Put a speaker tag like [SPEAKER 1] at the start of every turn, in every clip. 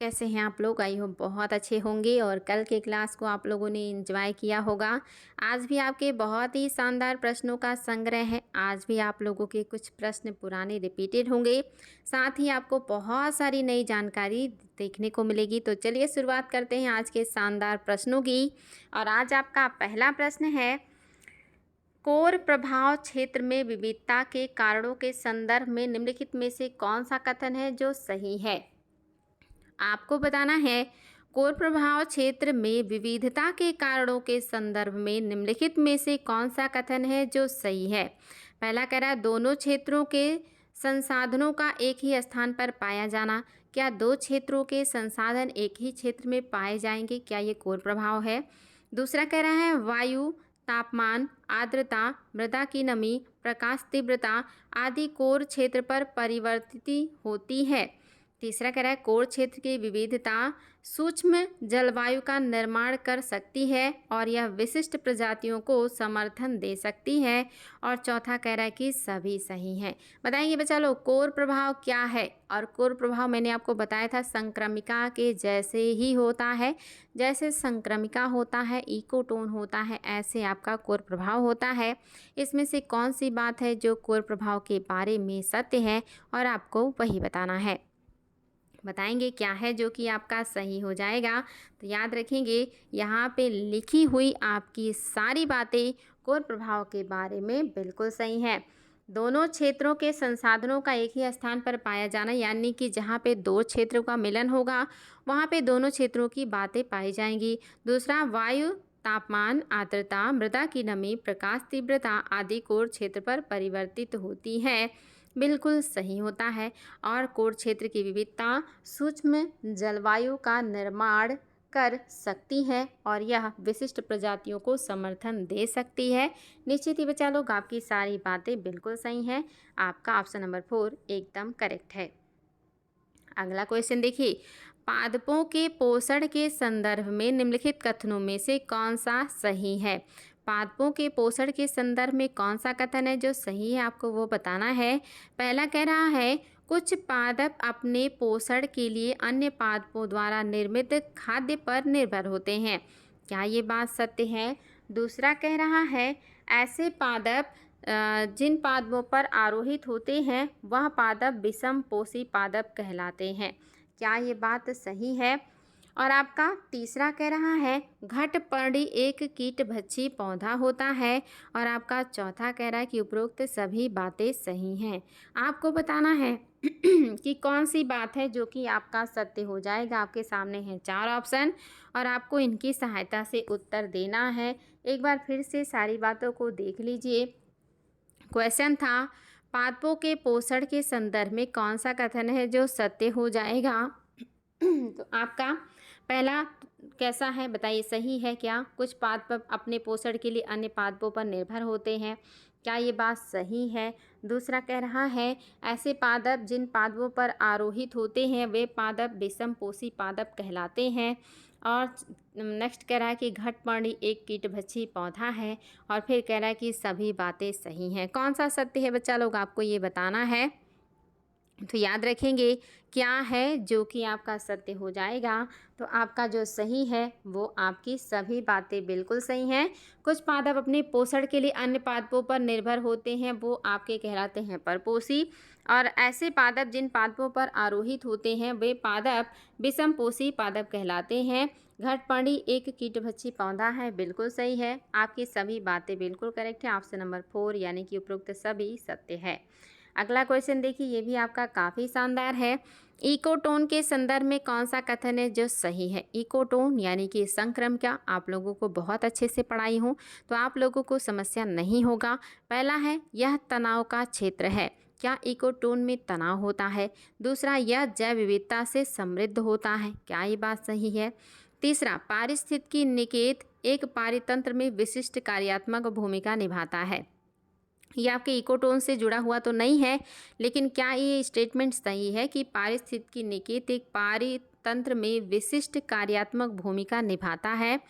[SPEAKER 1] कैसे हैं आप लोग? आई होप बहुत अच्छे होंगे और कल के क्लास को आप लोगों ने एंजॉय किया होगा। आज भी आपके बहुत ही शानदार प्रश्नों का संग्रह है। आज भी आप लोगों के कुछ प्रश्न पुराने रिपीटेड होंगे। साथ ही आपको बहुत सारी नई जानकारी देखने को मिलेगी। तो चलिए शुरुआत करते हैं आज के शानदार प्रश्नों की। और आज आपका पहला प्रश्न है, कोर प्रभाव क्षेत्र में विविधता के कारणों के संदर्भ में निम्नलिखित में से कौन सा कथन है जो सही है? आपको बताना है, कोर प्रभाव क्षेत्र में विविधता के कारणों के संदर्भ में निम्नलिखित में से कौन सा कथन है जो सही है? पहला कह रहा है, दोनों क्षेत्रों के संसाधनों का एक ही स्थान पर पाया जाना। क्या दो क्षेत्रों के संसाधन एक ही क्षेत्र में पाए जाएंगे? क्या ये कोर प्रभाव है? दूसरा कह रहा है, वायु, तापमान, आर्द्रता, मृदा की नमी, प्रकाश तीव्रता आदि कोर क्षेत्र पर परिवर्तित होती है। तीसरा कह रहा है, कोर क्षेत्र की विविधता सूक्ष्म जलवायु का निर्माण कर सकती है और यह विशिष्ट प्रजातियों को समर्थन दे सकती है। और चौथा कह रहा है कि सभी सही हैं। बताइए बच्चा लोग, कोर प्रभाव क्या है? और कोर प्रभाव मैंने आपको बताया था संक्रमिका के जैसे ही होता है। जैसे संक्रमिका होता है, इकोटोन होता है, ऐसे आपका कोर प्रभाव होता है। इसमें से कौन सी बात है जो कोर प्रभाव के बारे में सत्य है और आपको वही बताना है। बताएंगे क्या है जो कि आपका सही हो जाएगा। तो याद रखेंगे, यहाँ पे लिखी हुई आपकी सारी बातें कोर प्रभाव के बारे में बिल्कुल सही हैं। दोनों क्षेत्रों के संसाधनों का एक ही स्थान पर पाया जाना, यानी कि जहाँ पे दो क्षेत्रों का मिलन होगा वहाँ पे दोनों क्षेत्रों की बातें पाई जाएंगी। दूसरा, वायु, तापमान, आर्द्रता, मृदा की नमी, प्रकाश तीव्रता आदि कोर क्षेत्र पर परिवर्तित होती है, बिल्कुल सही होता है। और कोर क्षेत्र की विविधता सूक्ष्म जलवायु का निर्माण कर सकती है और यह विशिष्ट प्रजातियों को समर्थन दे सकती है। निश्चित ही बच्चा लोग, आपकी सारी बातें बिल्कुल सही हैं। आपका ऑप्शन नंबर 4 एकदम करेक्ट है। अगला क्वेश्चन देखिए, पादपों के पोषण के संदर्भ में निम्नलिखित कथनों में से कौन सा सही है? पादपों के पोषण के संदर्भ में कौन सा कथन है जो सही है, आपको वो बताना है। पहला कह रहा है, कुछ पादप अपने पोषण के लिए अन्य पादपों द्वारा निर्मित खाद्य पर निर्भर होते हैं। क्या ये बात सत्य है? दूसरा कह रहा है, ऐसे पादप जिन पादपों पर आरोहित होते हैं वह पादप विषम पोषी पादप कहलाते हैं। क्या ये बात सही है? और आपका तीसरा कह रहा है, घटपर्णी एक कीटभक्षी पौधा होता है। और आपका चौथा कह रहा है कि उपरोक्त सभी बातें सही हैं। आपको बताना है कि कौन सी बात है जो कि आपका सत्य हो जाएगा। आपके सामने हैं 4 ऑप्शन और आपको इनकी सहायता से उत्तर देना है। एक बार फिर से सारी बातों को देख लीजिए। क्वेश्चन था, पादपों के पोषण के संदर्भ में कौन सा कथन है जो सत्य हो जाएगा? तो आपका पहला कैसा है बताइए, सही है क्या? कुछ पादप अपने पोषण के लिए अन्य पादपों पर निर्भर होते हैं। क्या ये बात सही है? दूसरा कह रहा है, ऐसे पादप जिन पादपों पर आरोहित होते हैं वे पादप विषम पोषी पादप कहलाते हैं। और नेक्स्ट कह रहा है कि घटपर्णी एक कीटभक्षी पौधा है। और फिर कह रहा है कि सभी बातें सही हैं। कौन सा सत्य है बच्चा लोग, आपको ये बताना है। तो याद रखेंगे क्या है जो कि आपका सत्य हो जाएगा। तो आपका जो सही है वो आपकी सभी बातें बिल्कुल सही हैं। कुछ पादप अपने पोषण के लिए अन्य पादपों पर निर्भर होते हैं, वो आपके कहलाते हैं परपोषी। और ऐसे पादप जिन पादपों पर आरोहित होते हैं वे पादप विषमपोषी पादप कहलाते हैं। घटपर्णी एक कीटभक्षी पौधा है, बिल्कुल सही है। आपकी सभी बातें बिल्कुल करेक्ट है। ऑप्शन नंबर 4 यानी कि उपरोक्त सभी सत्य है। अगला क्वेश्चन देखिए, ये भी आपका काफ़ी शानदार है। इकोटोन के संदर्भ में कौन सा कथन है जो सही है? इकोटोन यानी कि संक्रमण, आप लोगों को बहुत अच्छे से पढ़ाई हो तो आप लोगों को समस्या नहीं होगा। पहला है, यह तनाव का क्षेत्र है। क्या इकोटोन में तनाव होता है? दूसरा, यह जैव विविधता से समृद्ध होता है। क्या ये बात सही है? तीसरा, पारिस्थितिकी निकेत एक पारितंत्र में विशिष्ट कार्यात्मक भूमिका निभाता है। ये आपके इकोटोन से जुड़ा हुआ तो नहीं है, लेकिन क्या ये स्टेटमेंट सही है कि पारिस्थितिकी निकेत एक पारितंत्र में विशिष्ट कार्यात्मक भूमिका निभाता है?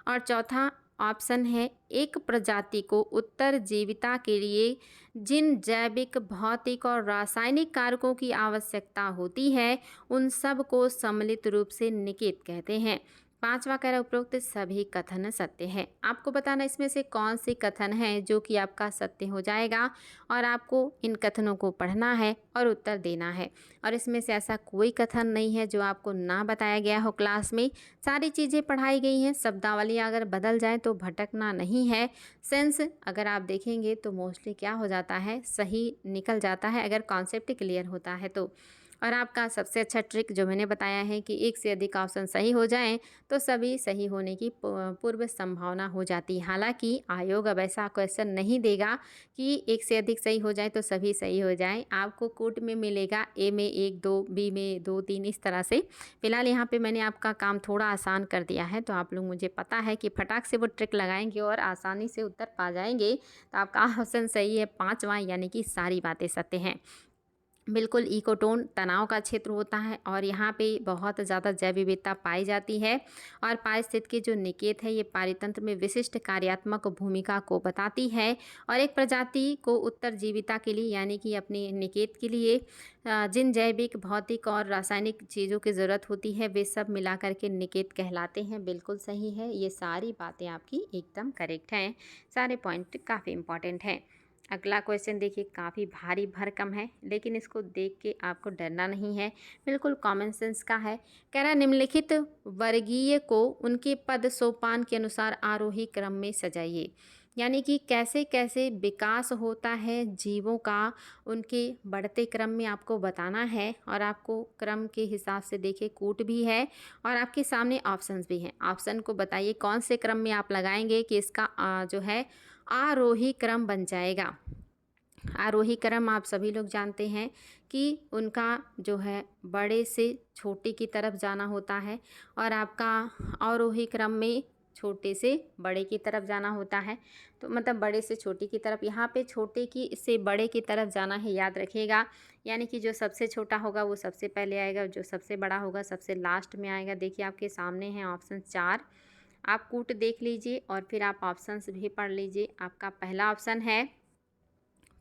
[SPEAKER 1] और चौथा, ऑप्शन है एक प्रजाति को उत्तरजीविता के लिए जिन जैविक, भौतिक और रासायनिक कारकों की आवश्यकता होती है उन सब को सम्मिलित रूप से निकेत कहते हैं। पांचवा कह रहा है उपरोक्त सभी कथन सत्य है। आपको बताना इसमें से कौन से कथन है जो कि आपका सत्य हो जाएगा और आपको इन कथनों को पढ़ना है और उत्तर देना है। और इसमें से ऐसा कोई कथन नहीं है जो आपको ना बताया गया हो क्लास में। सारी चीज़ें पढ़ाई गई हैं। शब्दावली अगर बदल जाए तो भटकना नहीं है। सेंस अगर आप देखेंगे तो मोस्टली क्या हो जाता है, सही निकल जाता है अगर कॉन्सेप्ट क्लियर होता है तो। और आपका सबसे अच्छा ट्रिक जो मैंने बताया है कि एक से अधिक ऑप्शन सही हो जाएं तो सभी सही होने की पूर्व संभावना हो जाती है। हालांकि आयोग अब ऐसा क्वेश्चन नहीं देगा कि एक से अधिक सही हो जाए तो सभी सही हो जाएं। आपको कोट में मिलेगा ए में 1 2, बी में 2 3 इस तरह से। फिलहाल यहाँ पे मैंने आपका काम थोड़ा आसान कर दिया है तो आप लोग, मुझे पता है कि फटाक से वो ट्रिक लगाएंगे और आसानी से उत्तर पा जाएंगे। तो आपका ऑप्शन सही है पाँचवा, यानी कि सारी बातें सत्य हैं। बिल्कुल इकोटोन तनाव का क्षेत्र होता है और यहाँ पे बहुत ज़्यादा जैव विविधता पाई जाती है। और पारिस्थितिकी जो निकेत है ये पारितंत्र में विशिष्ट कार्यात्मक भूमिका को बताती है। और एक प्रजाति को उत्तरजीविता के लिए यानी कि अपने निकेत के लिए जिन जैविक, भौतिक और रासायनिक चीज़ों की ज़रूरत होती है वे सब मिलाकर के निकेत कहलाते हैं। बिल्कुल सही है, ये सारी बातें आपकी एकदम करेक्ट हैं। सारे पॉइंट काफ़ी इंपॉर्टेंट हैं। अगला क्वेश्चन देखिए, काफ़ी भारी भरकम है लेकिन इसको देख के आपको डरना नहीं है, बिल्कुल कॉमन सेंस का है। कह रहा है निम्नलिखित वर्गीय को उनके पद सोपान के अनुसार आरोही क्रम में सजाइए। यानी कि कैसे कैसे विकास होता है जीवों का उनके बढ़ते क्रम में आपको बताना है। और आपको क्रम के हिसाब से देखिए कूट भी है और आपके सामने ऑप्शंस भी हैं। ऑप्शन को बताइए कौन से क्रम में आप लगाएंगे कि इसका जो है आरोही क्रम बन जाएगा। आरोही क्रम आप सभी लोग जानते हैं कि उनका जो है बड़े से छोटे की तरफ जाना होता है और आपका अवरोही क्रम में छोटे से बड़े की तरफ जाना होता है। तो मतलब बड़े से छोटे की तरफ, यहाँ पे छोटे की से बड़े की तरफ जाना है, याद रखिएगा। यानी कि जो सबसे छोटा होगा वो सबसे पहले आएगा, जो सबसे बड़ा होगा सबसे लास्ट में आएगा। देखिए आपके सामने हैं ऑप्शन 4, आप कूट देख लीजिए और फिर आप ऑप्शंस भी पढ़ लीजिए। आपका पहला ऑप्शन है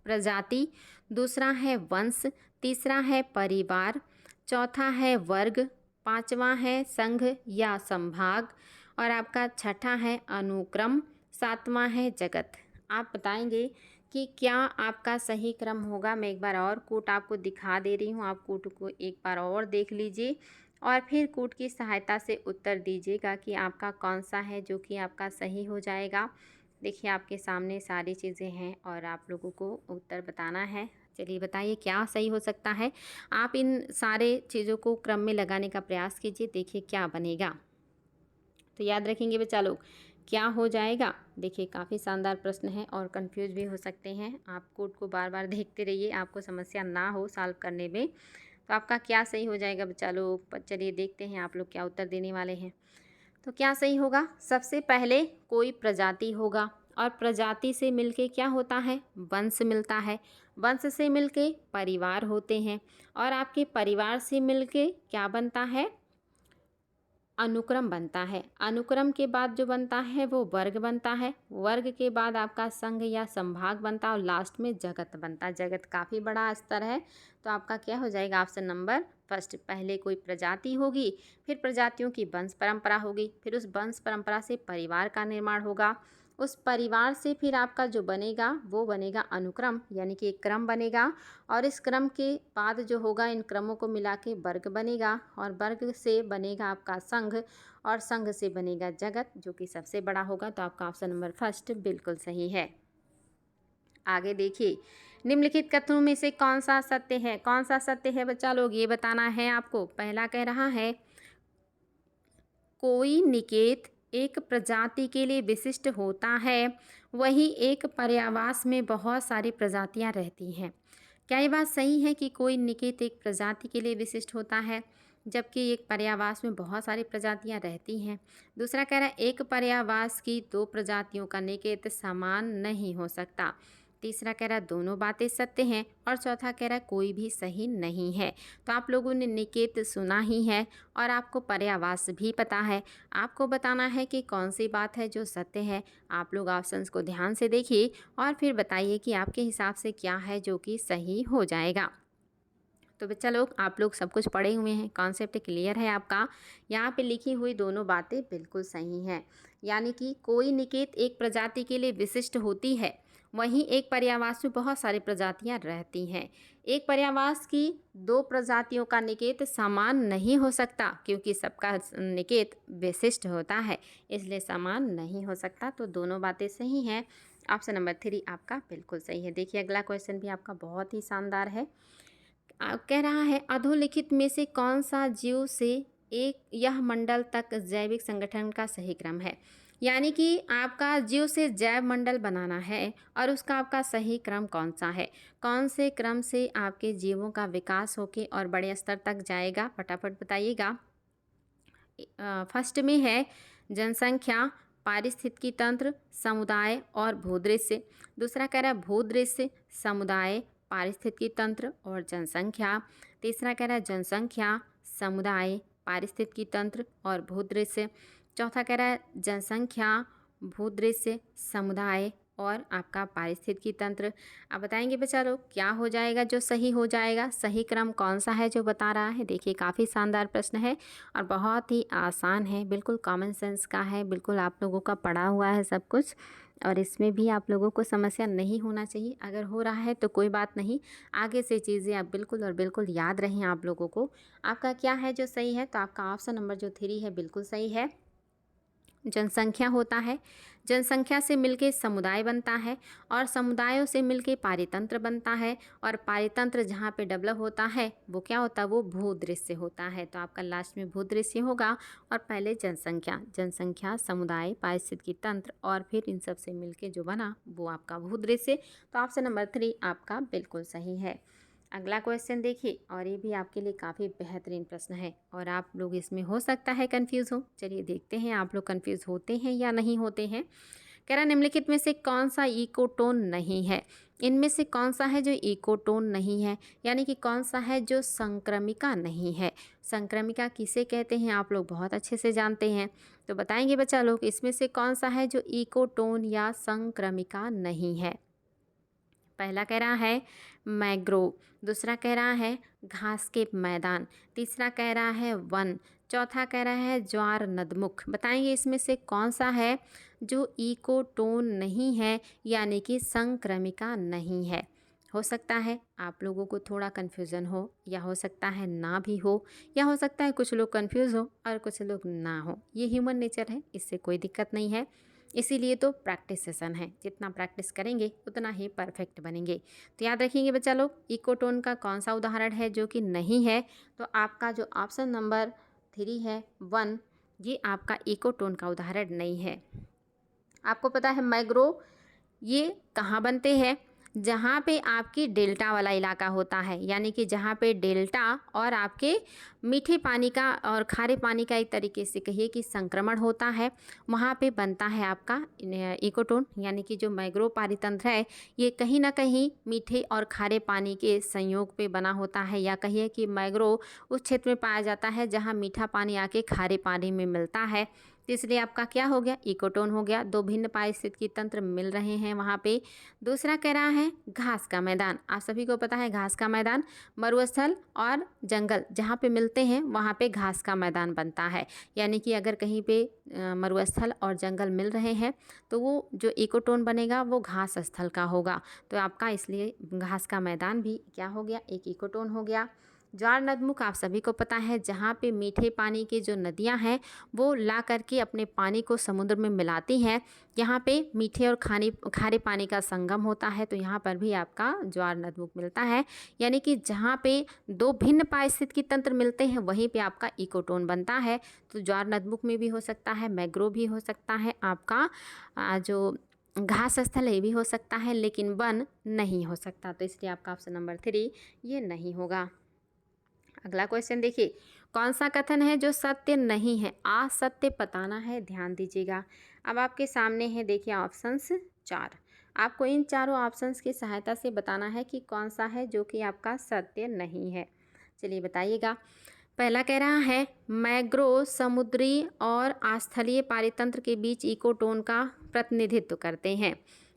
[SPEAKER 1] प्रजाति, दूसरा है वंश, तीसरा है परिवार, चौथा है वर्ग, पांचवा है संघ या संभाग और आपका छठा है अनुक्रम, सातवां है जगत। आप बताएंगे कि क्या आपका सही क्रम होगा। मैं एक बार और कूट आपको दिखा दे रही हूँ, आप कूट को एक बार और देख लीजिए और फिर कूट की सहायता से उत्तर दीजिएगा कि आपका कौन सा है जो कि आपका सही हो जाएगा। देखिए आपके सामने सारी चीज़ें हैं और आप लोगों को उत्तर बताना है। चलिए बताइए क्या सही हो सकता है। आप इन सारे चीज़ों को क्रम में लगाने का प्रयास कीजिए, देखिए क्या बनेगा। तो याद रखेंगे बच्चा लोग क्या हो जाएगा। देखिए काफ़ी शानदार प्रश्न है और कंफ्यूज भी हो सकते हैं। आप कोड को बार बार देखते रहिए, आपको समस्या ना हो सॉल्व करने में। तो आपका क्या सही हो जाएगा बच्चा लोग, चलिए देखते हैं आप लोग क्या उत्तर देने वाले हैं। तो क्या सही होगा, सबसे पहले कोई प्रजाति होगा और प्रजाति से मिलके क्या होता है, वंश मिलता है। वंश से मिलके परिवार होते हैं और आपके परिवार से मिलके क्या बनता है, अनुक्रम बनता है। अनुक्रम के बाद जो बनता है वो वर्ग बनता है। वर्ग के बाद आपका संघ या संभाग बनता है और लास्ट में जगत बनता है। जगत काफ़ी बड़ा स्तर है तो आपका क्या हो जाएगा ऑप्शन नंबर फर्स्ट। पहले कोई प्रजाति होगी, फिर प्रजातियों की वंश परंपरा होगी, फिर उस वंश परंपरा से परिवार का निर्माण होगा, उस परिवार से फिर आपका जो बनेगा वो बनेगा अनुक्रम, यानी कि एक क्रम बनेगा और इस क्रम के बाद जो होगा इन क्रमों को मिला के वर्ग बनेगा और वर्ग से बनेगा आपका संघ और संघ से बनेगा जगत जो कि सबसे बड़ा होगा। तो आपका ऑप्शन नंबर फर्स्ट बिल्कुल सही है। आगे देखिए, निम्नलिखित कथनों में से कौन सा सत्य है। कौन सा सत्य है बच्चा लोग, ये बताना है आपको। पहला कह रहा है कोई निकेत एक प्रजाति के लिए विशिष्ट होता है, वही एक पर्यावास में बहुत सारी प्रजातियां रहती हैं। क्या ये बात सही है कि कोई निकेत एक प्रजाति के लिए विशिष्ट होता है जबकि एक पर्यावास में बहुत सारी प्रजातियां रहती हैं। दूसरा कह रहा है एक पर्यावास की दो प्रजातियों का निकेत समान नहीं हो सकता। तीसरा कह रहा दोनों बातें सत्य हैं और चौथा कह रहा कोई भी सही नहीं है। तो आप लोगों ने निकेत सुना ही है और आपको पर्यायवाची भी पता है। आपको बताना है कि कौन सी बात है जो सत्य है। आप लोग ऑप्शंस को ध्यान से देखिए और फिर बताइए कि आपके हिसाब से क्या है जो कि सही हो जाएगा। तो बच्चा लोग आप लोग सब कुछ पढ़े हुए हैं, कॉन्सेप्ट क्लियर है आपका। यहाँ पे लिखी हुई दोनों बातें बिल्कुल सही हैं। यानी कि कोई निकेत एक प्रजाति के लिए विशिष्ट होती है, वहीं एक पर्यायवास में बहुत सारी प्रजातियाँ रहती हैं। एक पर्यायवास की दो प्रजातियों का निकेत समान नहीं हो सकता, क्योंकि सबका निकेत विशिष्ट होता है, इसलिए समान नहीं हो सकता। तो दोनों बातें सही हैं। ऑप्शन नंबर 3 आपका बिल्कुल सही है। देखिए अगला क्वेश्चन भी आपका बहुत ही शानदार है। कह रहा है अधोलिखित में से कौन सा जीव से एक यह मंडल तक जैविक संगठन का सही क्रम है। यानी कि आपका जीव से जैव मंडल बनाना है और उसका आपका सही क्रम कौन सा है, कौन से क्रम से आपके जीवों का विकास होके और बड़े स्तर तक जाएगा, फटाफट बताइएगा। फर्स्ट में है जनसंख्या, पारिस्थितिकी तंत्र, समुदाय और भूदृश्य। दूसरा कह रहा है भूदृश्य, समुदाय, पारिस्थितिकी तंत्र और जनसंख्या। तीसरा कह रहा है जनसंख्या, समुदाय, पारिस्थितिकी तंत्र और भूदृश्य। चौथा कह रहा है जनसंख्या, भूदृश्य, समुदाय और आपका पारिस्थितिकी तंत्र। आप बताएंगे बच्चा लोग क्या हो जाएगा जो सही हो जाएगा, सही क्रम कौन सा है जो बता रहा है। देखिए काफ़ी शानदार प्रश्न है और बहुत ही आसान है, बिल्कुल कॉमन सेंस का है, बिल्कुल आप लोगों का पढ़ा हुआ है सब कुछ और इसमें भी आप लोगों को समस्या नहीं होना चाहिए। अगर हो रहा है तो कोई बात नहीं, आगे से चीज़ें आप बिल्कुल और बिल्कुल याद रहें आप लोगों को। आपका क्या है जो सही है, तो आपका ऑप्शन नंबर जो 3 है बिल्कुल सही है। जनसंख्या होता है, जनसंख्या से मिलके समुदाय बनता है और समुदायों से मिलके पारितंत्र बनता है और पारितंत्र जहाँ पे डेवलप होता है वो क्या होता है, वो भूदृश्य होता है। तो आपका लास्ट में भूदृश्य होगा और पहले जनसंख्या, जनसंख्या, समुदाय, पारिस्थितिकी तंत्र और फिर इन सब से मिलके जो बना वो आपका भूदृश्य। तो ऑप्शन नंबर 3 आपका बिल्कुल सही है। अगला क्वेश्चन देखिए और ये भी आपके लिए काफ़ी बेहतरीन प्रश्न है और आप लोग इसमें हो सकता है कंफ्यूज हो। चलिए देखते हैं आप लोग कंफ्यूज होते हैं या नहीं होते हैं। कह रहा निम्नलिखित में से कौन सा इकोटोन नहीं है। इनमें से कौन सा है जो इकोटोन नहीं है, यानी कि कौन सा है जो संक्रमिका नहीं है। संक्रमिका किसे कहते हैं आप लोग बहुत अच्छे से जानते हैं, तो बताएंगे बच्चा लोग इसमें से कौन सा है जो इकोटोन या संक्रमिका नहीं है। पहला कह रहा है मैंग्रोव, दूसरा कह रहा है घास के मैदान, तीसरा कह रहा है वन, चौथा कह रहा है ज्वार नदमुख। बताएंगे इसमें से कौन सा है जो इकोटोन नहीं है, यानी कि संक्रमिका नहीं है। हो सकता है आप लोगों को थोड़ा कन्फ्यूज़न हो या हो सकता है ना भी हो, या हो सकता है कुछ लोग कन्फ्यूज़ हो और कुछ लोग ना हो। ये ह्यूमन नेचर है, इससे कोई दिक्कत नहीं है। इसीलिए तो प्रैक्टिस सेशन है, जितना प्रैक्टिस करेंगे उतना ही परफेक्ट बनेंगे। तो याद रखिएगा बच्चा लोग इकोटोन का कौन सा उदाहरण है जो कि नहीं है, तो आपका जो ऑप्शन नंबर 3 है 1, ये आपका इकोटोन का उदाहरण नहीं है। आपको पता है मैंग्रोव ये कहाँ बनते हैं, जहाँ पे आपकी डेल्टा वाला इलाका होता है, यानी कि जहाँ पे डेल्टा और आपके मीठे पानी का और खारे पानी का एक तरीके से कहिए कि संक्रमण होता है, वहाँ पे बनता है आपका इकोटोन। यानी कि जो मैंग्रोव पारितंत्र है ये कहीं ना कहीं मीठे और खारे पानी के संयोग पे बना होता है, या कहिए कि मैंग्रोव उस क्षेत्र में पाया जाता है जहाँ मीठा पानी आके खारे पानी में मिलता है। तो इसलिए आपका क्या हो गया, इकोटोन हो गया। दो भिन्न पारिस्थितिकी तंत्र मिल रहे हैं वहाँ पे। दूसरा कह रहा है घास का मैदान। आप सभी को पता है घास का मैदान मरुस्थल और जंगल जहाँ पे मिलते हैं वहाँ पे घास का मैदान बनता है। यानी कि अगर कहीं पे मरुस्थल और जंगल मिल रहे हैं तो वो जो इकोटोन बनेगा वो घास स्थल का होगा। तो आपका इसलिए घास का मैदान भी क्या हो गया, एक इकोटोन हो गया। ज्वार नदमुख आप सभी को पता है जहाँ पे मीठे पानी की जो नदियाँ हैं वो ला करके अपने पानी को समुद्र में मिलाती हैं, यहाँ पे मीठे और खारे पानी का संगम होता है, तो यहाँ पर भी आपका ज्वार नदमुख मिलता है। यानी कि जहाँ पे दो भिन्न पारिस्थितिकी तंत्र मिलते हैं वहीं पे आपका इकोटोन बनता है। तो ज्वार नदमुख में भी हो सकता है, मैंग्रोव भी हो सकता है, आपका जो घास स्थल है भी हो सकता है, लेकिन वन नहीं हो सकता। तो इसलिए आपका ऑप्शन नंबर 3 ये नहीं होगा। अगला क्वेश्चन देखिए, कौन सा कथन है जो सत्य नहीं है, असत्य बताना है, ध्यान दीजिएगा। अब आपके सामने है देखिए ऑप्शंस 4। आपको इन चारों ऑप्शंस की सहायता से बताना है कि कौन सा है जो कि आपका सत्य नहीं है। चलिए बताइएगा। पहला कह रहा है मैंग्रोव समुद्री और स्थलीय पारितंत्र के बीच इकोटोन का प्रतिनिधित्व करते हैं।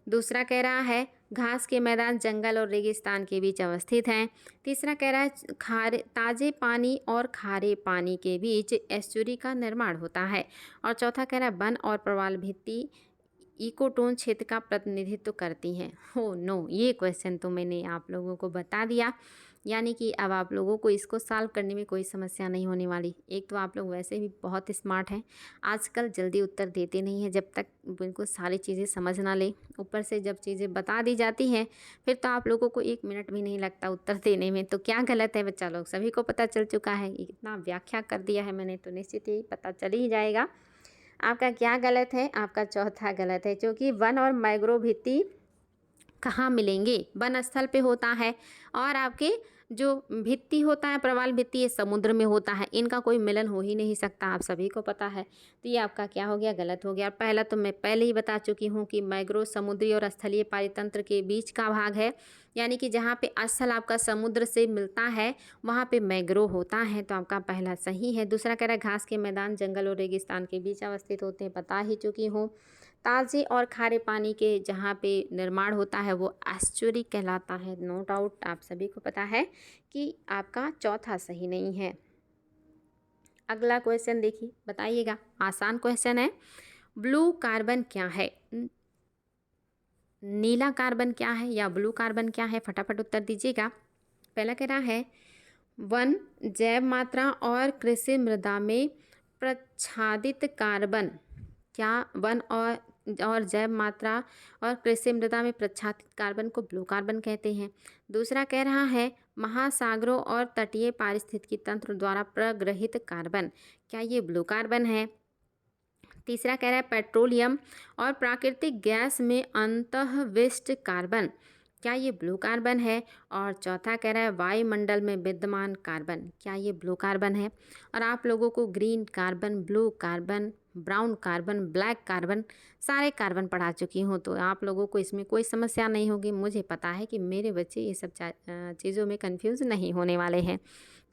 [SPEAKER 1] दूसरा कह रहा है घास के मैदान जंगल और रेगिस्तान के बीच अवस्थित हैं। तीसरा कह रहा है खारे ताजे पानी और खारे पानी के बीच एस्चुरी का निर्माण होता है। और चौथा कह रहा है वन और प्रवाल भित्ति इकोटोन क्षेत्र का प्रतिनिधित्व करती हैं। हो नो, ये क्वेश्चन तो मैंने आप लोगों को बता दिया, यानी कि अब आप लोगों को इसको सॉल्व करने में कोई समस्या नहीं होने वाली। एक तो आप लोग वैसे भी बहुत स्मार्ट हैं, आजकल जल्दी उत्तर देते नहीं हैं जब तक बिल्कुल सारी चीज़ें समझ ना ले। ऊपर से जब चीज़ें बता दी जाती हैं फिर तो आप लोगों को 1 मिनट भी नहीं लगता उत्तर देने में। तो क्या गलत है बच्चा लोग, सभी को पता चल चुका है। इतना व्याख्या कर दिया है मैंने तो निश्चित ही पता चल ही जाएगा आपका क्या गलत है। आपका चौथा गलत है, क्योंकि वन और मैंग्रोव भित्ति कहाँ मिलेंगे, वन स्थल पे होता है, और आपके जो भित्ति होता है प्रवाल भित्ति ये समुद्र में होता है। इनका कोई मिलन हो ही नहीं सकता, आप सभी को पता है। तो ये आपका क्या हो गया, गलत हो गया। पहला तो मैं पहले ही बता चुकी हूँ कि मैंग्रोव समुद्री और स्थलीय पारितंत्र के बीच का भाग है, यानी कि जहाँ पे स्थल आपका समुद्र से मिलता है वहाँ पे मैंग्रोव होता है। तो आपका पहला सही है। दूसरा कह रहा है घास के मैदान जंगल और रेगिस्तान के बीच अवस्थित होते हैं, बता ही चुकी हूँ। ताज़े और खारे पानी के जहाँ पे निर्माण होता है वो एस्चुरी कहलाता है। नो डाउट आप सभी को पता है कि आपका चौथा सही नहीं है। अगला क्वेश्चन देखिए, बताइएगा। आसान क्वेश्चन है। ब्लू कार्बन क्या है? नीला कार्बन क्या है या ब्लू कार्बन क्या है? फटाफट उत्तर दीजिएगा। पहला कह रहा है वन जैव मात्रा और कृषि मृदा में प्रच्छादित कार्बन। क्या वन और जैव मात्रा और कृषि मृदा में प्रच्छादित कार्बन को ब्लू कार्बन कहते हैं। दूसरा कह रहा है महासागरों और तटीय पारिस्थितिकी तंत्र द्वारा प्रग्रहित कार्बन। क्या ये ब्लू कार्बन है? तीसरा कह रहा है पेट्रोलियम और प्राकृतिक गैस में अंतःविष्ट कार्बन। क्या ये ब्लू कार्बन है? और चौथा कह रहा है वायुमंडल में विद्यमान कार्बन। क्या ये ब्लू कार्बन है? और आप लोगों को green carbon, blue carbon, brown carbon, black carbon, सारे कार्बन पढ़ा चुकी हूँ, तो आप लोगों को इसमें कोई समस्या नहीं होगी। मुझे पता है कि मेरे बच्चे ये सब चीज़ों में कंफ्यूज नहीं होने वाले हैं।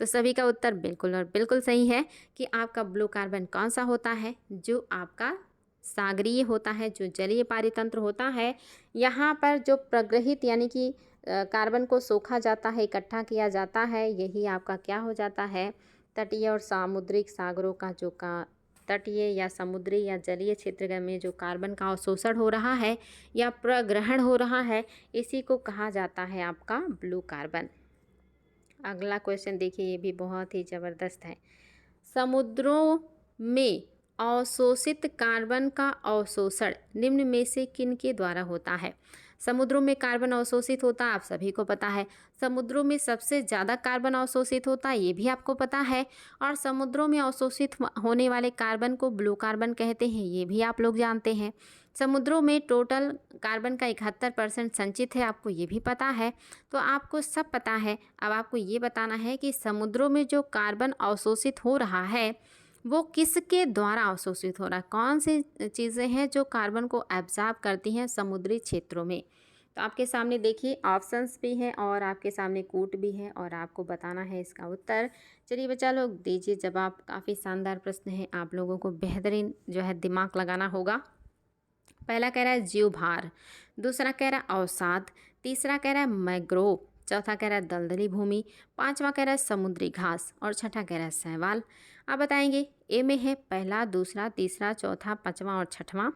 [SPEAKER 1] तो सभी का उत्तर बिल्कुल और बिल्कुल सही है कि आपका ब्लू कार्बन कौन सा होता है? जो आपका सागरीय होता है, जो जलीय पारितंत्र होता है। यहाँ पर जो प्रग्रहित यानी कि कार्बन को सोखा जाता है, इकट्ठा किया जाता है, यही आपका क्या हो जाता है? तटीय और सामुद्रिक सागरों का जो तटीय या समुद्री या जलीय क्षेत्र में जो कार्बन का अवशोषण हो रहा है या प्रग्रहण हो रहा है, इसी को कहा जाता है आपका ब्लू कार्बन। अगला क्वेश्चन देखिए, ये भी बहुत ही ज़बरदस्त है। समुद्रों में अवशोषित कार्बन का अवशोषण निम्न में से किन के द्वारा होता है? समुद्रों में कार्बन अवशोषित होता है, आप सभी को पता है। समुद्रों में सबसे ज़्यादा कार्बन अवशोषित होता है, ये भी आपको पता है। और समुद्रों में अवशोषित होने वाले कार्बन को ब्लू कार्बन कहते हैं, ये भी आप लोग जानते हैं। समुद्रों में टोटल कार्बन का 71% संचित है, आपको ये भी पता है। तो आपको सब पता है। अब आपको ये बताना है कि समुद्रों में जो कार्बन अवशोषित हो रहा है वो किसके द्वारा अवशोषित हो रहा है? कौन सी चीज़ें हैं जो कार्बन को एब्जॉर्ब करती हैं समुद्री क्षेत्रों में? तो आपके सामने देखिए ऑप्शंस भी हैं और आपके सामने कूट भी है और आपको बताना है इसका उत्तर। चलिए बच्चा लोग दीजिए जवाब। काफ़ी शानदार प्रश्न है, आप लोगों को बेहतरीन जो है दिमाग लगाना होगा। पहला कह रहा है जीवभार, दूसरा कह रहा है अवसाद, तीसरा कह रहा है मैंग्रोव, चौथा कह रहा है दलदली भूमि, पांचवा कह रहा है समुद्री घास और छठा कह रहा है शैवाल। आप बताएंगे। ए में है पहला, दूसरा, तीसरा, चौथा, पांचवा और छठवां।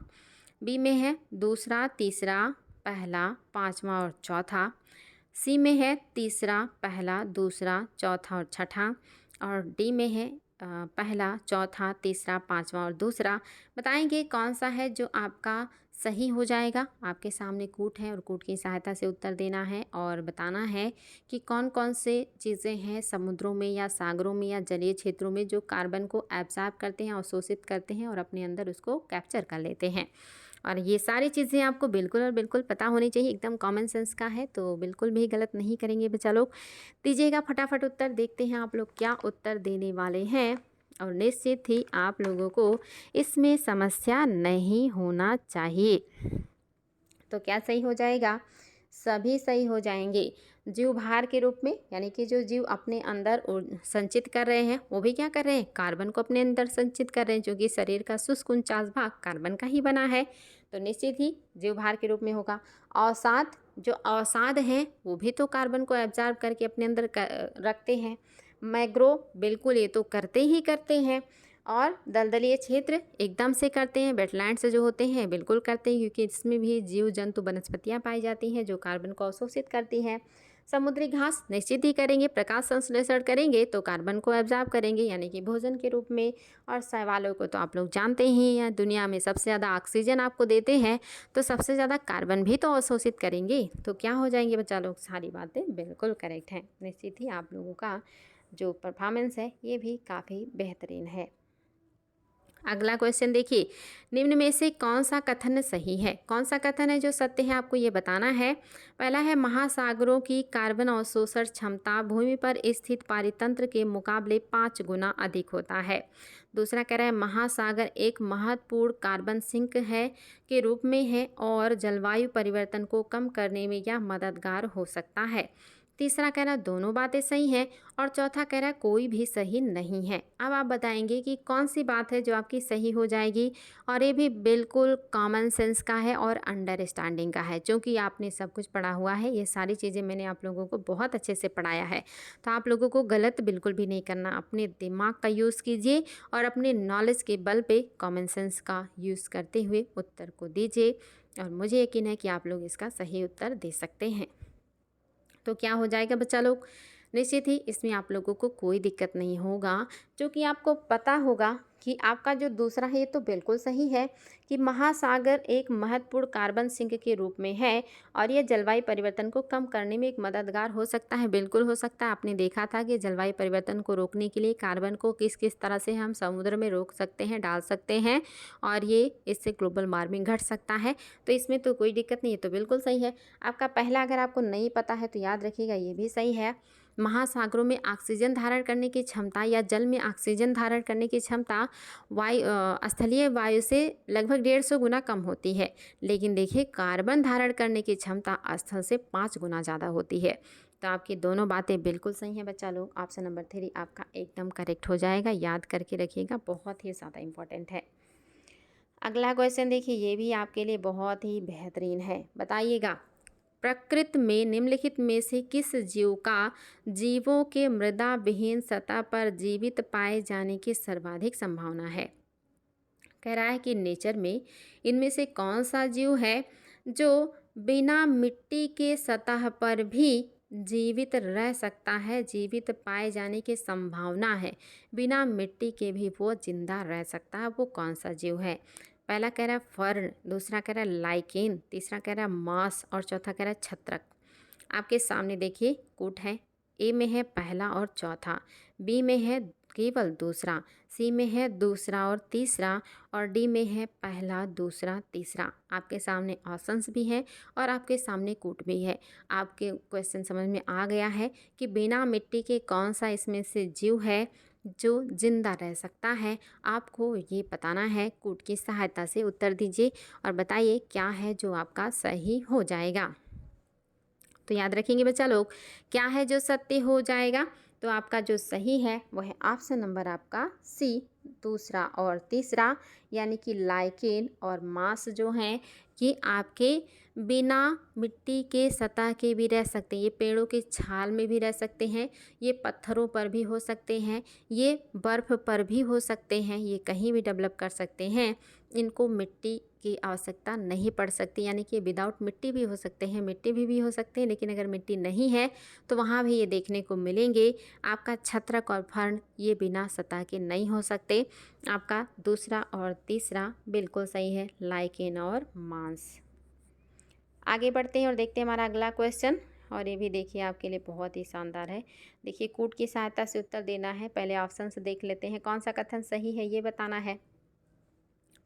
[SPEAKER 1] बी में है दूसरा, तीसरा, पहला, पांचवा और चौथा। सी में है तीसरा, पहला, दूसरा, चौथा और छठा। और डी में है पहला, चौथा, तीसरा, पांचवा और दूसरा। बताएंगे कौन सा है जो आपका सही हो जाएगा। आपके सामने कूट है और कूट की सहायता से उत्तर देना है और बताना है कि कौन कौन से चीज़ें हैं समुद्रों में या सागरों में या जलीय क्षेत्रों में जो कार्बन को एब्जॉर्ब करते हैं, अवशोषित करते हैं और अपने अंदर उसको कैप्चर कर लेते हैं। और ये सारी चीज़ें आपको बिल्कुल और बिल्कुल पता होनी चाहिए, एकदम कॉमन सेंस का है, तो बिल्कुल भी गलत नहीं करेंगे बच्चा लोग। दीजिएगा फटाफट उत्तर, देखते हैं आप लोग क्या उत्तर देने वाले हैं। और निश्चित ही आप लोगों को इसमें समस्या नहीं होना चाहिए। तो क्या सही हो जाएगा? सभी सही हो जाएंगे। जीव भार के रूप में, यानी कि जो जीव अपने अंदर संचित कर रहे हैं वो भी क्या कर रहे हैं? कार्बन को अपने अंदर संचित कर रहे हैं, जो कि शरीर का शुष्क 49 भाग कार्बन का ही बना है। तो निश्चित ही जीव भार के रूप में होगा। अवसाद, जो अवसाद हैं वो भी तो कार्बन को एब्जॉर्ब करके अपने अंदर रखते हैं। मैग्रो, बिल्कुल ये तो करते ही करते हैं। और दलदलीय क्षेत्र एकदम से करते हैं। वेटलैंड्स जो होते हैं बिल्कुल करते हैं, क्योंकि इसमें भी जीव जंतु वनस्पतियाँ पाई जाती हैं जो कार्बन को अवशोषित करती हैं। समुद्री घास निश्चित ही करेंगे, प्रकाश संश्लेषण करेंगे तो कार्बन को एब्जॉर्ब करेंगे, यानी कि भोजन के रूप में। और शैवालों को तो आप लोग जानते ही हैं, दुनिया में सबसे ज़्यादा ऑक्सीजन आपको देते हैं, तो सबसे ज़्यादा कार्बन भी तो अवशोषित करेंगे। तो क्या हो जाएंगे बच्चा लोग? सारी बातें बिल्कुल करेक्ट हैं। निश्चित ही आप लोगों का जो परफॉर्मेंस है ये भी काफ़ी बेहतरीन है। अगला क्वेश्चन देखिए, निम्न में से कौन सा कथन सही है? कौन सा कथन है जो सत्य है, आपको ये बताना है। पहला है, महासागरों की कार्बन अवशोषण क्षमता भूमि पर स्थित पारितंत्र के मुकाबले 5 गुना अधिक होता है। दूसरा कह रहा है, महासागर एक महत्वपूर्ण कार्बन सिंक है के रूप में है और जलवायु परिवर्तन को कम करने में यह मददगार हो सकता है। तीसरा कह रहा है दोनों बातें सही हैं। और चौथा कह रहा है कोई भी सही नहीं है। अब आप बताएंगे कि कौन सी बात है जो आपकी सही हो जाएगी। और ये भी बिल्कुल कॉमन सेंस का है और अंडरस्टैंडिंग का है, क्योंकि आपने सब कुछ पढ़ा हुआ है। ये सारी चीज़ें मैंने आप लोगों को बहुत अच्छे से पढ़ाया है, तो आप लोगों को गलत बिल्कुल भी नहीं करना। अपने दिमाग का यूज़ कीजिए और अपने नॉलेज के बल पे कॉमन सेंस का यूज़ करते हुए उत्तर को दीजिए, और मुझे यकीन है कि आप लोग इसका सही उत्तर दे सकते हैं। तो क्या हो जाएगा बच्चा लोग? निश्चित ही इसमें आप लोगों को कोई दिक्कत नहीं होगा, क्योंकि आपको पता होगा कि आपका जो दूसरा है ये तो बिल्कुल सही है कि महासागर एक महत्वपूर्ण कार्बन सिंक के रूप में है और ये जलवायु परिवर्तन को कम करने में एक मददगार हो सकता है। बिल्कुल हो सकता है। आपने देखा था कि जलवायु परिवर्तन को रोकने के लिए कार्बन को किस किस तरह से हम समुद्र में रोक सकते हैं, डाल सकते हैं, और ये इससे ग्लोबल वार्मिंग घट सकता है। तो इसमें तो कोई दिक्कत नहीं है, तो बिल्कुल सही है। आपका पहला अगर आपको नहीं पता है तो याद रखिएगा, ये भी सही है। महासागरों में ऑक्सीजन धारण करने की क्षमता या जल में ऑक्सीजन धारण करने की क्षमता स्थलीय वायु से लगभग 150 गुना कम होती है, लेकिन देखिए कार्बन धारण करने की क्षमता स्थल से 5 गुना ज़्यादा होती है। तो आपकी दोनों बातें बिल्कुल सही हैं बच्चा लोग। ऑप्शन नंबर 3 आपका एकदम करेक्ट हो जाएगा। याद करके रखिएगा, बहुत ही ज़्यादा इम्पोर्टेंट है। अगला क्वेश्चन देखिए, ये भी आपके लिए बहुत ही बेहतरीन है। बताइएगा, प्रकृति में निम्नलिखित में से किस जीव का जीवों के मृदा विहीन सतह पर जीवित पाए जाने की सर्वाधिक संभावना है? कह रहा है कि नेचर में इनमें से कौन सा जीव है जो बिना मिट्टी के सतह पर भी जीवित रह सकता है, जीवित पाए जाने की संभावना है, बिना मिट्टी के भी वो जिंदा रह सकता है। वो कौन सा जीव है? पहला कह रहा है फर्न, दूसरा कह रहा है लाइकेन, तीसरा कह रहा है मॉस, और चौथा कह रहा है छत्रक। आपके सामने देखिए कूट है। ए में है पहला और चौथा, बी में है केवल दूसरा, सी में है दूसरा और तीसरा, और डी में है पहला, दूसरा, तीसरा। आपके सामने ऑप्शंस भी हैं और आपके सामने कूट भी है। आपके क्वेश्चन समझ में आ गया है कि बिना मिट्टी के कौन सा इसमें से जीव है जो जिंदा रह सकता है। आपको ये बताना है, कूट की सहायता से उत्तर दीजिए और बताइए क्या है जो आपका सही हो जाएगा। तो याद रखेंगे बच्चा लोग, क्या है जो सत्य हो जाएगा? तो आपका जो सही है वो है ऑप्शन नंबर आपका सी, दूसरा और तीसरा, यानी कि लाइकेन और मांस जो हैं ये आपके बिना मिट्टी के सतह के भी रह सकते हैं। ये पेड़ों की छाल में भी रह सकते हैं, ये पत्थरों पर भी हो सकते हैं, ये बर्फ़ पर भी हो सकते हैं, ये कहीं भी डेवलप कर सकते हैं। इनको मिट्टी की आवश्यकता नहीं पड़ सकती, यानी कि विदाउट मिट्टी भी हो सकते हैं, मिट्टी भी हो सकते हैं, लेकिन अगर मिट्टी नहीं है तो वहाँ भी ये देखने को मिलेंगे। आपका छत्रक और फर्न ये बिना सतह के नहीं हो सकते। आपका दूसरा और तीसरा बिल्कुल सही है, लाइकेन और मांस। आगे बढ़ते हैं और देखते हैं हमारा अगला क्वेश्चन, और ये भी देखिए आपके लिए बहुत ही शानदार है। देखिए कूट की सहायता से उत्तर देना है। पहले ऑप्शन से देख लेते हैं कौन सा कथन सही है, ये बताना है।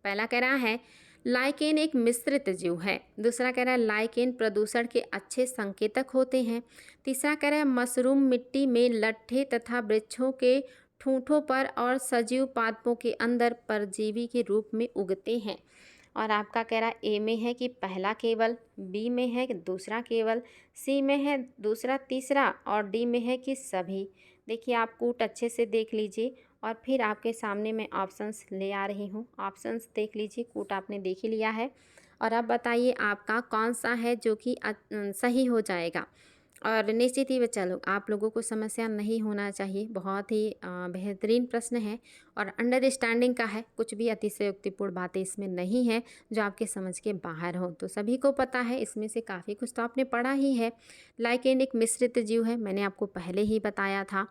[SPEAKER 1] पहला कह रहा है लाइकेन एक मिश्रित जीव है, दूसरा कह रहा है लाइकेन प्रदूषण के अच्छे संकेतक होते हैं, तीसरा कह रहा है मशरूम मिट्टी में लट्ठे तथा वृक्षों के ठूंठों पर और सजीव पादपों के अंदर परजीवी के रूप में उगते हैं। और आपका कह रहा है ए में है कि पहला केवल, बी में है कि दूसरा केवल, सी में है दूसरा तीसरा और डी में है कि सभी। देखिए आप कूट अच्छे से देख लीजिए और फिर आपके सामने मैं ऑप्शंस ले आ रही हूँ। ऑप्शंस देख लीजिए, कूट आपने देख ही लिया है और अब बताइए आपका कौन सा है जो कि सही हो जाएगा। और निश्चित ही बच्चा लोग आप लोगों को समस्या नहीं होना चाहिए। बहुत ही बेहतरीन प्रश्न है और अंडरस्टैंडिंग का है। कुछ भी अतिशयोक्तिपूर्ण बातें इसमें नहीं है जो आपके समझ के बाहर हो। तो सभी को पता है, इसमें से काफ़ी कुछ तो आपने पढ़ा ही है। लाइकेन एक मिश्रित जीव है, मैंने आपको पहले ही बताया था।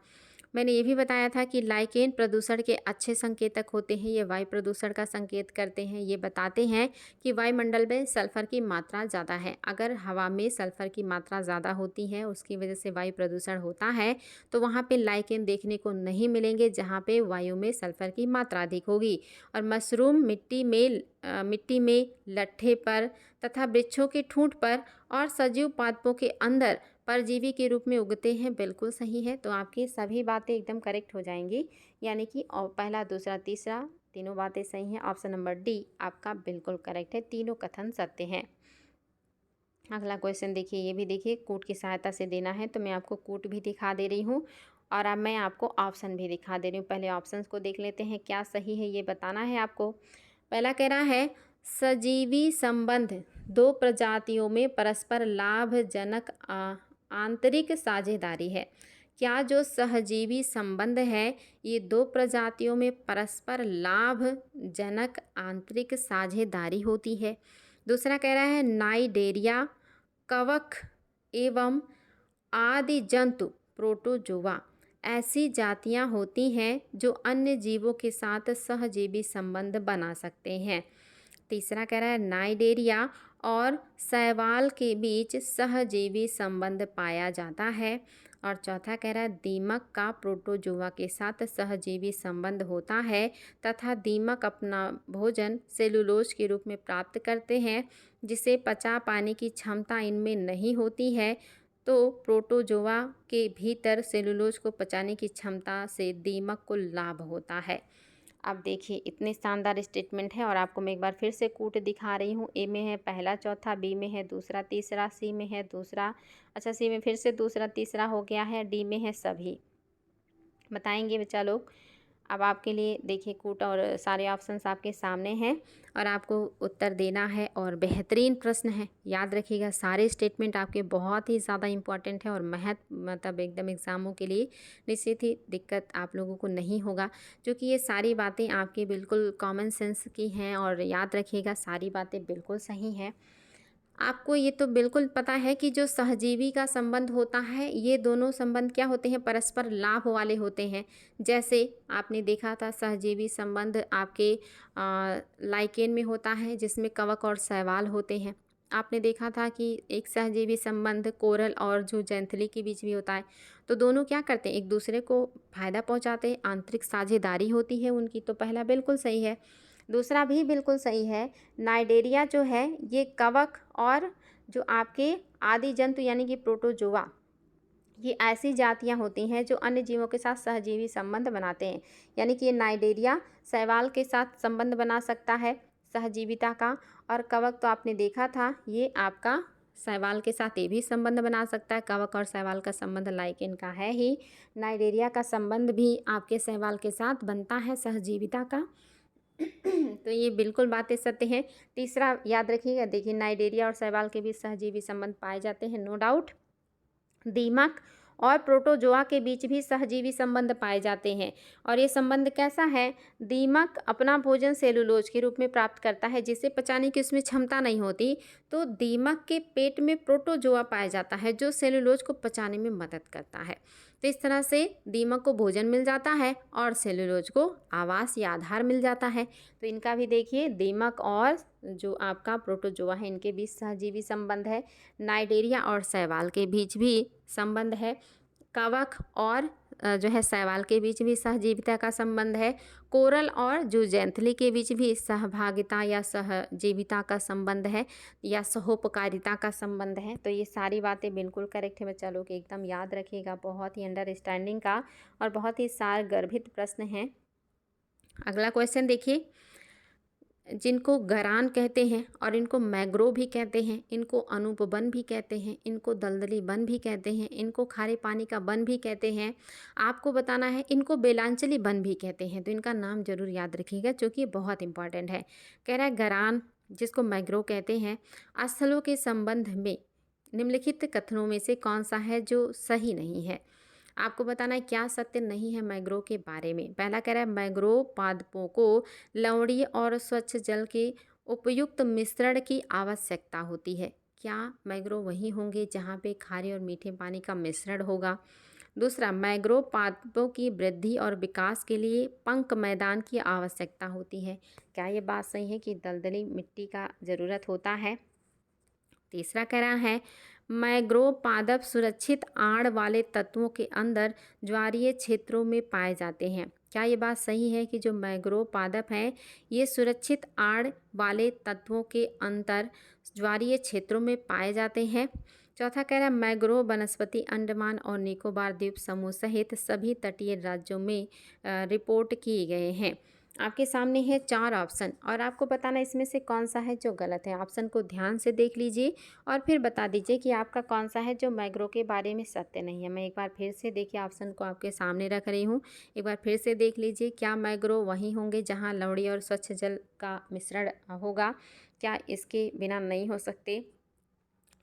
[SPEAKER 1] मैंने ये भी बताया था कि लाइकेन प्रदूषण के अच्छे संकेतक होते हैं। ये वायु प्रदूषण का संकेत करते हैं। ये बताते हैं कि वायुमंडल में सल्फर की मात्रा ज़्यादा है। अगर हवा में सल्फर की मात्रा ज़्यादा होती है, उसकी वजह से वायु प्रदूषण होता है, तो वहाँ पे लाइकेन देखने को नहीं मिलेंगे जहाँ पे वायु में सल्फर की मात्रा अधिक होगी। और मशरूम मिट्टी में लट्ठे पर तथा वृक्षों के ठूंठ पर और सजीव पादपों के अंदर परजीवी के रूप में उगते हैं। बिल्कुल सही है। तो आपकी सभी बातें एकदम करेक्ट हो जाएंगी, यानी कि पहला दूसरा तीसरा तीनों बातें सही हैं। ऑप्शन नंबर डी आपका बिल्कुल करेक्ट है, तीनों कथन सत्य हैं। अगला क्वेश्चन देखिए, ये भी देखिए, कूट की सहायता से देना है तो मैं आपको कूट भी दिखा दे रही हूँ और अब मैं आपको ऑप्शन भी दिखा दे रही हूँ। पहले ऑप्शंस को देख लेते हैं, क्या सही है ये बताना है आपको। पहला कह रहा है सजीवी संबंध दो प्रजातियों में परस्पर लाभजनक आंतरिक साझेदारी है। क्या जो सहजीवी संबंध है ये दो प्रजातियों में परस्पर लाभजनक आंतरिक साझेदारी होती है। दूसरा कह रहा है नाइडेरिया कवक एवं आदि जंतु प्रोटोजोआ ऐसी जातियां होती हैं जो अन्य जीवों के साथ सहजीवी संबंध बना सकते हैं। तीसरा कह रहा है नाइडेरिया और शैवाल के बीच सहजीवी संबंध पाया जाता है। और चौथा कह रहा है दीमक का प्रोटोजोआ के साथ सहजीवी संबंध होता है तथा दीमक अपना भोजन सेलुलोज के रूप में प्राप्त करते हैं जिसे पचा पाने की क्षमता इनमें नहीं होती है। तो प्रोटोजोआ के भीतर सेलुलोज को पचाने की क्षमता से दीमक को लाभ होता है। अब देखिए इतने शानदार स्टेटमेंट है और आपको मैं एक बार फिर से कूट दिखा रही हूँ। ए में है पहला चौथा, बी में है दूसरा तीसरा, सी में है दूसरा, अच्छा सी में फिर से दूसरा तीसरा हो गया है, डी में है सभी। बताएंगे बच्चा लोग। अब आपके लिए देखिए कूट और सारे ऑप्शंस आपके सामने हैं और आपको उत्तर देना है और बेहतरीन प्रश्न है। याद रखिएगा सारे स्टेटमेंट आपके बहुत ही ज़्यादा इम्पॉर्टेंट है और मतलब एकदम एग्ज़ामों के लिए निश्चित ही दिक्कत आप लोगों को नहीं होगा, क्योंकि ये सारी बातें आपकी बिल्कुल कॉमन सेंस की हैं और याद रखिएगा सारी बातें बिल्कुल सही हैं। आपको ये तो बिल्कुल पता है कि जो सहजीवी का संबंध होता है ये दोनों संबंध क्या होते हैं, परस्पर लाभ वाले होते हैं। जैसे आपने देखा था सहजीवी संबंध आपके लाइकेन में होता है जिसमें कवक और शैवाल होते हैं। आपने देखा था कि एक सहजीवी संबंध कोरल और जो जैंथली के बीच भी होता है। तो दोनों क्या करते हैं, एक दूसरे को फायदा पहुंचाते हैं, आंतरिक साझेदारी होती है उनकी। तो पहला बिल्कुल सही है। दूसरा भी बिल्कुल सही है। नाइडेरिया जो है ये कवक और जो आपके आदि जंतु यानी कि प्रोटोजोआ ये ऐसी जातियां होती हैं जो अन्य जीवों के साथ सहजीवी संबंध बनाते हैं। यानी कि ये नाइडेरिया शैवाल के साथ संबंध बना सकता है सहजीविता का, और कवक तो आपने देखा था ये आपका शैवाल के साथ ये भी संबंध बना सकता है। कवक और शैवाल का संबंध लाइकेन का है ही। नाइडेरिया का संबंध भी आपके शैवाल के साथ बनता है सहजीविता का। तो ये बिल्कुल बातें सत्य हैं। तीसरा याद रखिएगा, देखिए नाइडेरिया और शैवाल के बीच सहजीवी संबंध पाए जाते हैं, नो डाउट। दीमक और प्रोटोजोआ के बीच भी सहजीवी संबंध पाए जाते हैं। और ये संबंध कैसा है, दीमक अपना भोजन सेलुलोज के रूप में प्राप्त करता है जिसे पचाने की उसमें क्षमता नहीं होती। तो दीमक के पेट में प्रोटोजोआ पाया जाता है जो सेलुलोज को पचाने में मदद करता है। तो इस तरह से दीमक को भोजन मिल जाता है और सेलुलोज को आवास या आधार मिल जाता है। तो इनका भी देखिए दीमक और जो आपका प्रोटोजोआ है इनके बीच सहजीवी संबंध है। नाइडेरिया और शैवाल के बीच भी संबंध है। कवक और जो है शैवाल के बीच भी सहजीविता का संबंध है। कोरल और जूजेंथली के बीच भी सहभागिता या सहजीविता का संबंध है या सहोपकारिता का संबंध है। तो ये सारी बातें बिल्कुल करेक्ट है बच्चा लोग, एकदम याद रखिएगा। बहुत ही अंडरस्टैंडिंग का और बहुत ही सार गर्भित प्रश्न है। अगला क्वेश्चन देखिए, जिनको गरान कहते हैं और इनको मैंग्रोव भी कहते हैं, इनको अनूप वन भी कहते हैं, इनको दलदली वन भी कहते हैं, इनको खारे पानी का वन भी कहते हैं। आपको बताना है इनको बेलांचली वन भी कहते हैं, तो इनका नाम ज़रूर याद रखिएगा क्योंकि बहुत इंपॉर्टेंट है। कह रहा है गरान जिसको मैंग्रोव कहते हैं, स्थलों के संबंध में निम्नलिखित कथनों में से कौन सा है जो सही नहीं है। आपको बताना है क्या सत्य नहीं है मैंग्रोव के बारे में। पहला कह रहा है मैंग्रोव पादपों को लवणीय और स्वच्छ जल के उपयुक्त मिश्रण की आवश्यकता होती है। क्या मैंग्रोव वहीं होंगे जहाँ पे खारे और मीठे पानी का मिश्रण होगा। दूसरा, मैंग्रोव पादपों की वृद्धि और विकास के लिए पंक मैदान की आवश्यकता होती है। क्या ये बात सही है कि दलदली मिट्टी का ज़रूरत होता है। तीसरा कह रहा है मैंग्रोव पादप सुरक्षित आड़ वाले तत्वों के अंदर ज्वारीय क्षेत्रों में पाए जाते हैं। क्या ये बात सही है कि जो मैंग्रोव पादप हैं ये सुरक्षित आड़ वाले तत्वों के अंतर ज्वारीय क्षेत्रों में पाए जाते हैं। चौथा कह रहा है मैंग्रोव वनस्पति अंडमान और निकोबार द्वीप समूह सहित सभी तटीय राज्यों में रिपोर्ट किए गए हैं। आपके सामने है 4 ऑप्शन और आपको बताना इसमें से कौन सा है जो गलत है। ऑप्शन को ध्यान से देख लीजिए और फिर बता दीजिए कि आपका कौन सा है जो मैंग्रोव के बारे में सत्य नहीं है। मैं एक बार फिर से देखिए ऑप्शन को आपके सामने रख रही हूँ। एक बार फिर से देख लीजिए, क्या मैंग्रोव वहीं होंगे जहाँ लवणीय और स्वच्छ जल का मिश्रण होगा। क्या इसके बिना नहीं हो सकते।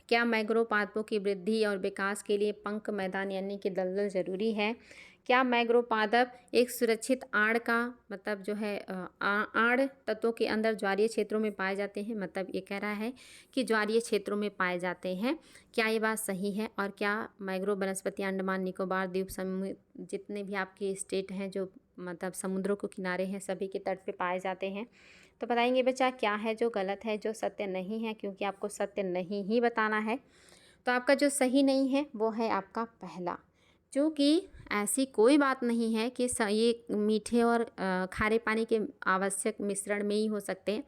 [SPEAKER 1] क्या मैंग्रोव पादपों की वृद्धि और विकास के लिए पंक मैदान यानी कि दलदल ज़रूरी है। क्या मैंग्रोव पादप एक सुरक्षित आड़ का मतलब जो है आड़ तत्वों के अंदर ज्वारीय क्षेत्रों में पाए जाते हैं, मतलब ये कह रहा है कि ज्वारीय क्षेत्रों में पाए जाते हैं। क्या ये बात सही है। और क्या मैंग्रोव वनस्पति अंडमान निकोबार द्वीप समूह जितने भी आपके स्टेट हैं जो मतलब समुद्रों के किनारे हैं सभी के तट पे पाए जाते हैं। तो बताएंगे बच्चा क्या है जो गलत है जो सत्य नहीं है, क्योंकि आपको सत्य नहीं ही बताना है। तो आपका जो सही नहीं है वो है आपका पहला, क्योंकि ऐसी कोई बात नहीं है कि ये मीठे और खारे पानी के आवश्यक मिश्रण में ही हो सकते हैं।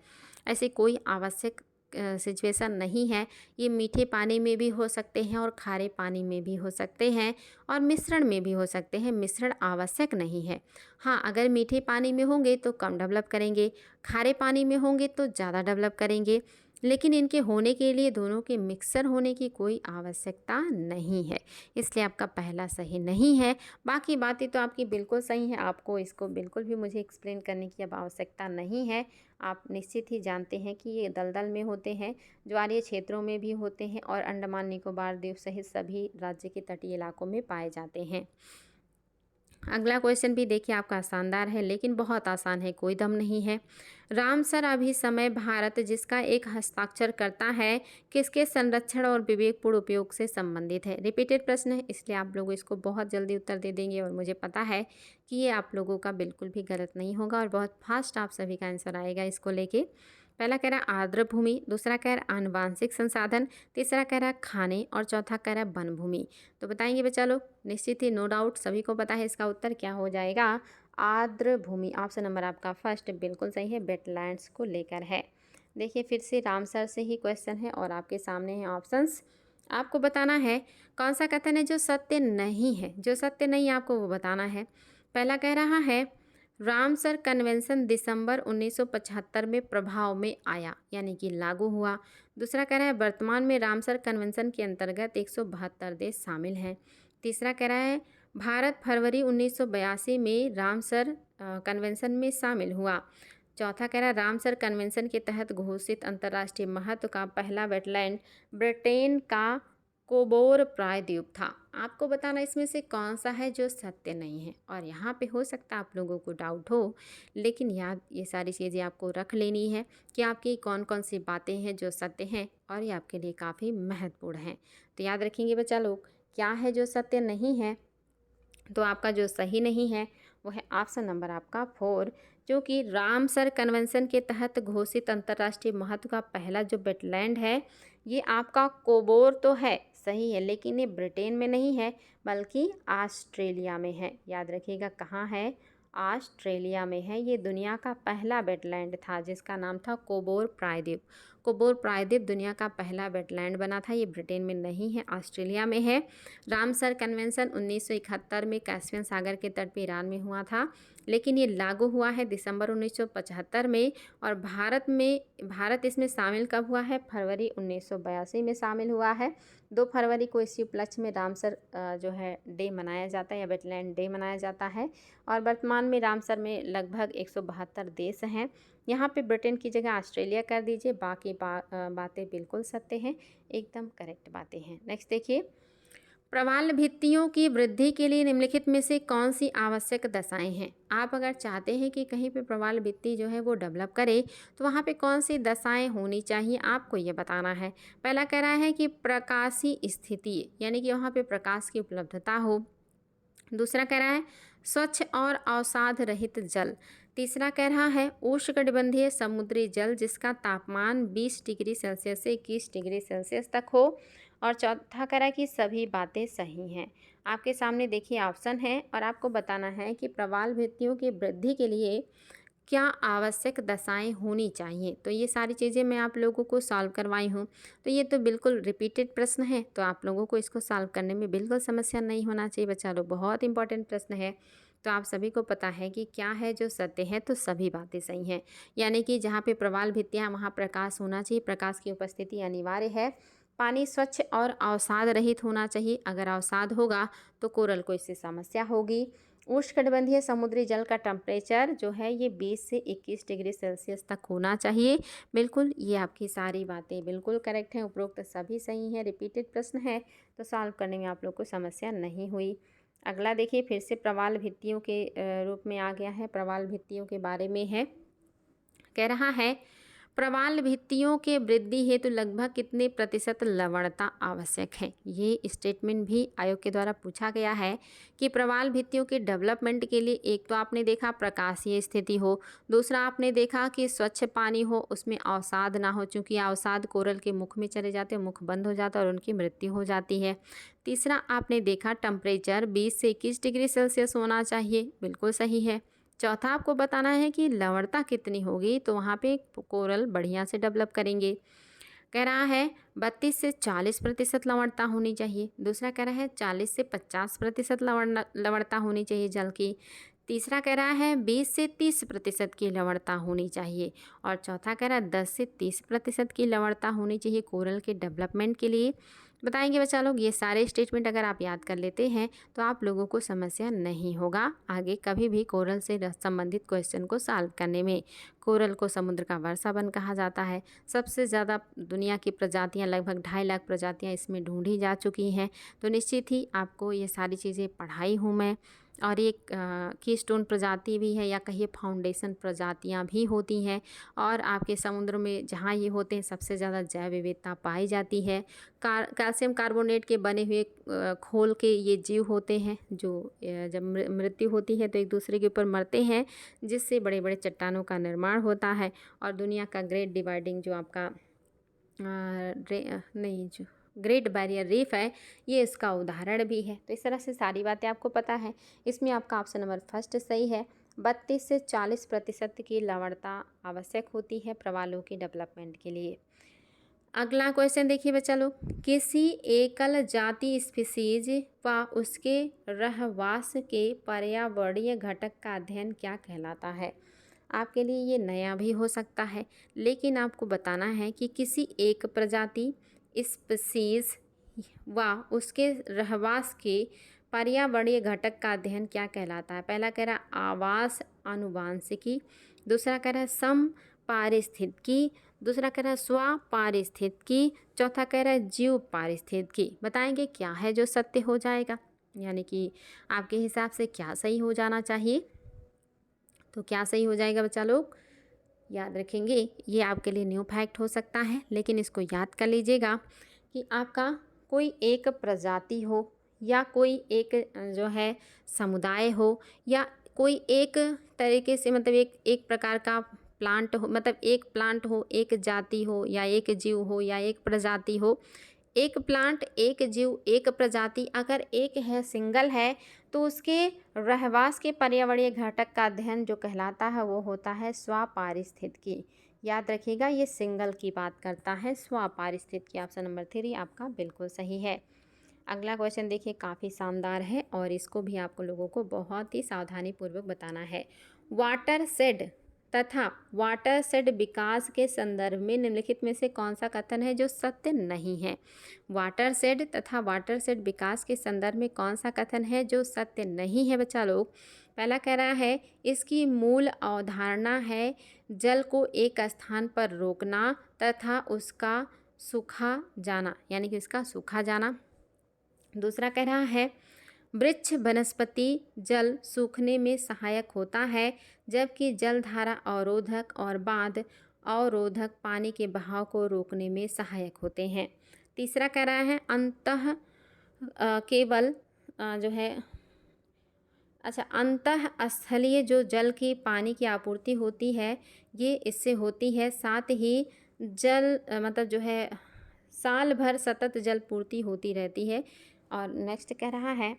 [SPEAKER 1] ऐसे कोई आवश्यक सिचुएशन नहीं है। ये मीठे पानी में भी हो सकते हैं और खारे पानी में भी हो सकते हैं और मिश्रण में भी हो सकते हैं। मिश्रण आवश्यक नहीं है। हाँ, अगर मीठे पानी में होंगे तो कम डेवलप करेंगे, खारे पानी में होंगे तो ज़्यादा डेवलप करेंगे, लेकिन इनके होने के लिए दोनों के मिक्सर होने की कोई आवश्यकता नहीं है। इसलिए आपका पहला सही नहीं है। बाकी बातें तो आपकी बिल्कुल सही हैं, आपको इसको बिल्कुल भी मुझे एक्सप्लेन करने की अब आवश्यकता नहीं है। आप निश्चित ही जानते हैं कि ये दलदल में होते हैं, ज्वारीय क्षेत्रों में भी होते हैं और अंडमान निकोबार द्वीप सहित सभी राज्य के तटीय इलाकों में पाए जाते हैं। अगला क्वेश्चन भी देखिए आपका शानदार है, लेकिन बहुत आसान है, कोई दम नहीं है। रामसर अभिसमय भारत जिसका एक हस्ताक्षर करता है किसके संरक्षण और विवेकपूर्ण उपयोग से संबंधित है। रिपीटेड प्रश्न है इसलिए आप लोग इसको बहुत जल्दी उत्तर दे देंगे और मुझे पता है कि ये आप लोगों का बिल्कुल भी गलत नहीं होगा और बहुत फास्ट आप सभी का आंसर आएगा इसको लेके। पहला कह रहा है आर्द्र भूमि, दूसरा कह रहा है आनुवांशिक संसाधन, तीसरा कह रहा है खाने और चौथा कह रहा है वन भूमि। तो बताएंगे बच्चा लोग, निश्चित ही नो डाउट सभी को पता है इसका उत्तर क्या हो जाएगा, आर्द्र भूमि। ऑप्शन नंबर आपका फर्स्ट बिल्कुल सही है, वेटलैंड्स को लेकर है। देखिए फिर से रामसर से ही क्वेश्चन है और आपके सामने हैं ऑप्शंस। आपको बताना है कौन सा कथन है जो सत्य नहीं है। जो सत्य नहीं आपको वो बताना है। पहला कह रहा है रामसर कन्वेंशन दिसंबर 1975 में प्रभाव में आया यानी कि लागू हुआ। दूसरा कह रहा है वर्तमान में रामसर कन्वेंशन के अंतर्गत 172 देश शामिल हैं। तीसरा कह रहा है भारत फरवरी 1982 में रामसर कन्वेंशन में शामिल हुआ। चौथा कह रहा है रामसर कन्वेंशन के तहत घोषित अंतर्राष्ट्रीय महत्व का पहला वेटलैंड ब्रिटेन का कोबोर प्रायद्वीप था। आपको बताना इसमें से कौन सा है जो सत्य नहीं है। और यहाँ पे हो सकता है आप लोगों को डाउट हो, लेकिन याद ये सारी चीज़ें आपको रख लेनी है कि आपकी कौन कौन सी बातें हैं जो सत्य हैं और ये आपके लिए काफ़ी महत्वपूर्ण हैं। तो याद रखेंगे बच्चा लोग, क्या है जो सत्य नहीं है। तो आपका जो सही नहीं है वो है ऑप्शन नंबर आपका 4, जो कि रामसर कन्वेंशन के तहत घोषित अंतर्राष्ट्रीय महत्व का पहला जो वेटलैंड है ये आपका कोबोर तो है सही है, लेकिन ये ब्रिटेन में नहीं है बल्कि ऑस्ट्रेलिया में है। याद रखिएगा कहाँ है, ऑस्ट्रेलिया में है। ये दुनिया का पहला वेटलैंड था जिसका नाम था कोबोर प्रायद्वीप। कोबोर प्रायद्वीप दुनिया का पहला वेटलैंड बना था, ये ब्रिटेन में नहीं है, ऑस्ट्रेलिया में है। रामसर कन्वेंशन 1971 में कैस्पियन सागर के तट पे ईरान में हुआ था, लेकिन ये लागू हुआ है दिसंबर 1975 में। और भारत इसमें शामिल कब हुआ है? फरवरी 1982 में शामिल हुआ है। 2 फरवरी को इसी उपलक्ष्य में रामसर जो है डे मनाया जाता है या वेटलैंड डे मनाया जाता है। और वर्तमान में रामसर में लगभग 172 देश हैं। यहाँ पे ब्रिटेन की जगह ऑस्ट्रेलिया कर दीजिए, बाकी बातें बिल्कुल सत्य हैं, एकदम करेक्ट बातें हैं। नेक्स्ट देखिए, प्रवाल भित्तियों की वृद्धि के लिए निम्नलिखित में से कौन सी आवश्यक दशाएं हैं? आप अगर चाहते हैं कि कहीं पे प्रवाल भित्ति जो है वो डेवलप करे, तो वहाँ पे कौन सी दशाएं होनी चाहिए, आपको ये बताना है। पहला कह रहा है कि प्रकाशी स्थिति, यानी कि वहाँ पे प्रकाश की उपलब्धता हो। दूसरा कह रहा है स्वच्छ और अवसाद रहित जल। तीसरा कह रहा है उष्णकटिबंधीय समुद्री जल जिसका तापमान 20 डिग्री सेल्सियस से 21 डिग्री सेल्सियस तक हो। और चौथा कह रहा है कि सभी बातें सही हैं। आपके सामने देखिए ऑप्शन है और आपको बताना है कि प्रवाल भित्तियों की वृद्धि के लिए क्या आवश्यक दशाएं होनी चाहिए। तो ये सारी चीज़ें मैं आप लोगों को सॉल्व करवाई हूँ। तो ये तो बिल्कुल रिपीटेड प्रश्न है, तो आप लोगों को इसको सॉल्व करने में बिल्कुल समस्या नहीं होना चाहिए बच्चा लोग। बहुत इंपॉर्टेंट प्रश्न है। तो आप सभी को पता है कि क्या है जो सत्य है, तो सभी बातें सही हैं। यानी कि जहाँ पे प्रवाल भित्तियाँ वहाँ प्रकाश होना चाहिए, प्रकाश की उपस्थिति अनिवार्य है। पानी स्वच्छ और अवसाद रहित होना चाहिए, अगर अवसाद होगा तो कोरल को इससे समस्या होगी। उष्णकटिबंधीय समुद्री जल का टेम्परेचर जो है ये 20 से 21 डिग्री सेल्सियस तक होना चाहिए। बिल्कुल, ये आपकी सारी बातें बिल्कुल करेक्ट हैं, उपरोक्त सभी सही हैं, रिपीटेड प्रश्न है, तो सॉल्व करने में आप लोग को समस्या नहीं हुई। अगला देखिए, फिर से प्रवाल भित्तियों के रूप में आ गया है, प्रवाल भित्तियों के बारे में है। कह रहा है प्रवाल भित्तियों के वृद्धि हेतु लगभग कितने प्रतिशत लवणता आवश्यक है। ये स्टेटमेंट भी आयोग के द्वारा पूछा गया है कि प्रवाल भित्तियों के डेवलपमेंट के लिए एक तो आपने देखा प्रकाशीय स्थिति हो, दूसरा आपने देखा कि स्वच्छ पानी हो, उसमें अवसाद ना हो, चूँकि अवसाद कोरल के मुख में चले जाते हैं, मुख बंद हो जाता है और उनकी मृत्यु हो जाती है। तीसरा आपने देखा टेम्परेचर 20 से 21 डिग्री सेल्सियस होना चाहिए, बिल्कुल सही है। चौथा आपको बताना है कि लवणता कितनी होगी, तो वहाँ पे कोरल बढ़िया से डेवलप करेंगे। कह रहा है 32 से 40% लवणता होनी चाहिए। दूसरा कह रहा है 40 से 50% लवणता होनी चाहिए जल की। तीसरा कह रहा है 20 से 30% की लवणता होनी चाहिए। और चौथा कह रहा है 10 से 30% की लवणता होनी चाहिए कोरल के डेवलपमेंट के लिए। बताएंगे बच्चा लोग, ये सारे स्टेटमेंट अगर आप याद कर लेते हैं तो आप लोगों को समस्या नहीं होगा आगे कभी भी कोरल से संबंधित क्वेश्चन को सॉल्व करने में। कोरल को समुद्र का वर्षा वन कहा जाता है। सबसे ज़्यादा दुनिया की प्रजातियां, लगभग 2.5 लाख प्रजातियां इसमें ढूंढी जा चुकी हैं। तो निश्चित ही आपको ये सारी चीज़ें पढ़ाई हूँ मैं। और एक कीस्टोन प्रजाति भी है या कहिए फाउंडेशन प्रजातियां भी होती हैं। और आपके समुद्र में जहाँ ये होते हैं सबसे ज़्यादा जैव विविधता पाई जाती है। कैल्शियम कार्बोनेट के बने हुए खोल के ये जीव होते हैं जो जब मृत्यु होती है तो एक दूसरे के ऊपर मरते हैं, जिससे बड़े बड़े चट्टानों का निर्माण होता है। और दुनिया का ग्रेट डिवाइडिंग जो आपका जो ग्रेट बैरियर रीफ है, ये इसका उदाहरण भी है। तो इस तरह से सारी बातें आपको पता है। इसमें आपका ऑप्शन नंबर फर्स्ट सही है। 32 से 40% की लवणता आवश्यक होती है प्रवालों की डेवलपमेंट के लिए। अगला क्वेश्चन देखिए बच्चा लोग, किसी एकल जाति स्पीसीज व उसके रहवास के पर्यावरणीय घटक का अध्ययन क्या कहलाता है। आपके लिए ये नया भी हो सकता है, लेकिन आपको बताना है कि किसी एक प्रजाति स्पीसीज व उसके रहवास के पर्यावरणीय घटक का अध्ययन क्या कहलाता है। पहला कह रहा है आवास आनुवांशिकी, दूसरा कह रहा है सम पारिस्थितिकी, दूसरा कह रहा है स्व पारिस्थितिकी, चौथा कह रहा है जीव पारिस्थितिकी। बताएंगे क्या है जो सत्य हो जाएगा, यानी कि आपके हिसाब से क्या सही हो जाना चाहिए। तो क्या सही हो जाएगा बच्चा लोग, याद रखेंगे। ये आपके लिए न्यू फैक्ट हो सकता है, लेकिन इसको याद कर लीजिएगा कि आपका कोई एक प्रजाति हो या कोई एक जो है समुदाय हो या कोई एक तरीके से, मतलब एक प्रकार का प्लांट हो, मतलब एक प्लांट हो, एक जाति हो या एक जीव हो या एक प्रजाति हो, एक प्लांट, एक जीव, एक प्रजाति अगर एक है, सिंगल है, तो उसके रहवास के पर्यावरणीय घटक का अध्ययन जो कहलाता है वो होता है स्वपारिस्थितिकी। याद रखिएगा, ये सिंगल की बात करता है, स्वपारिस्थितिकी। ऑप्शन नंबर 3 आपका बिल्कुल सही है। अगला क्वेश्चन देखिए, काफ़ी शानदार है और इसको भी आपको लोगों को बहुत ही सावधानी पूर्वक बताना है। वाटर शेड तथा वाटर शेड विकास के संदर्भ में निम्नलिखित में से कौन सा कथन है जो सत्य नहीं है। वाटर शेड तथा वाटर शेड विकास के संदर्भ में कौन सा कथन है जो सत्य नहीं है बच्चा लोग। पहला कह रहा है, इसकी मूल अवधारणा है जल को एक स्थान पर रोकना तथा उसका सूखा जाना, यानी कि उसका सूखा जाना। दूसरा कह रहा है, वृक्ष वनस्पति जल सूखने में सहायक होता है जबकि जलधारा अवरोधक और बांध अवरोधक पानी के बहाव को रोकने में सहायक होते हैं। तीसरा कह रहा है, अंतः केवल जो है अच्छा अंतः स्थलीय जो जल की पानी की आपूर्ति होती है ये इससे होती है, साथ ही जल मतलब जो है साल भर सतत जल पूर्ति होती रहती है। और नेक्स्ट कह रहा है,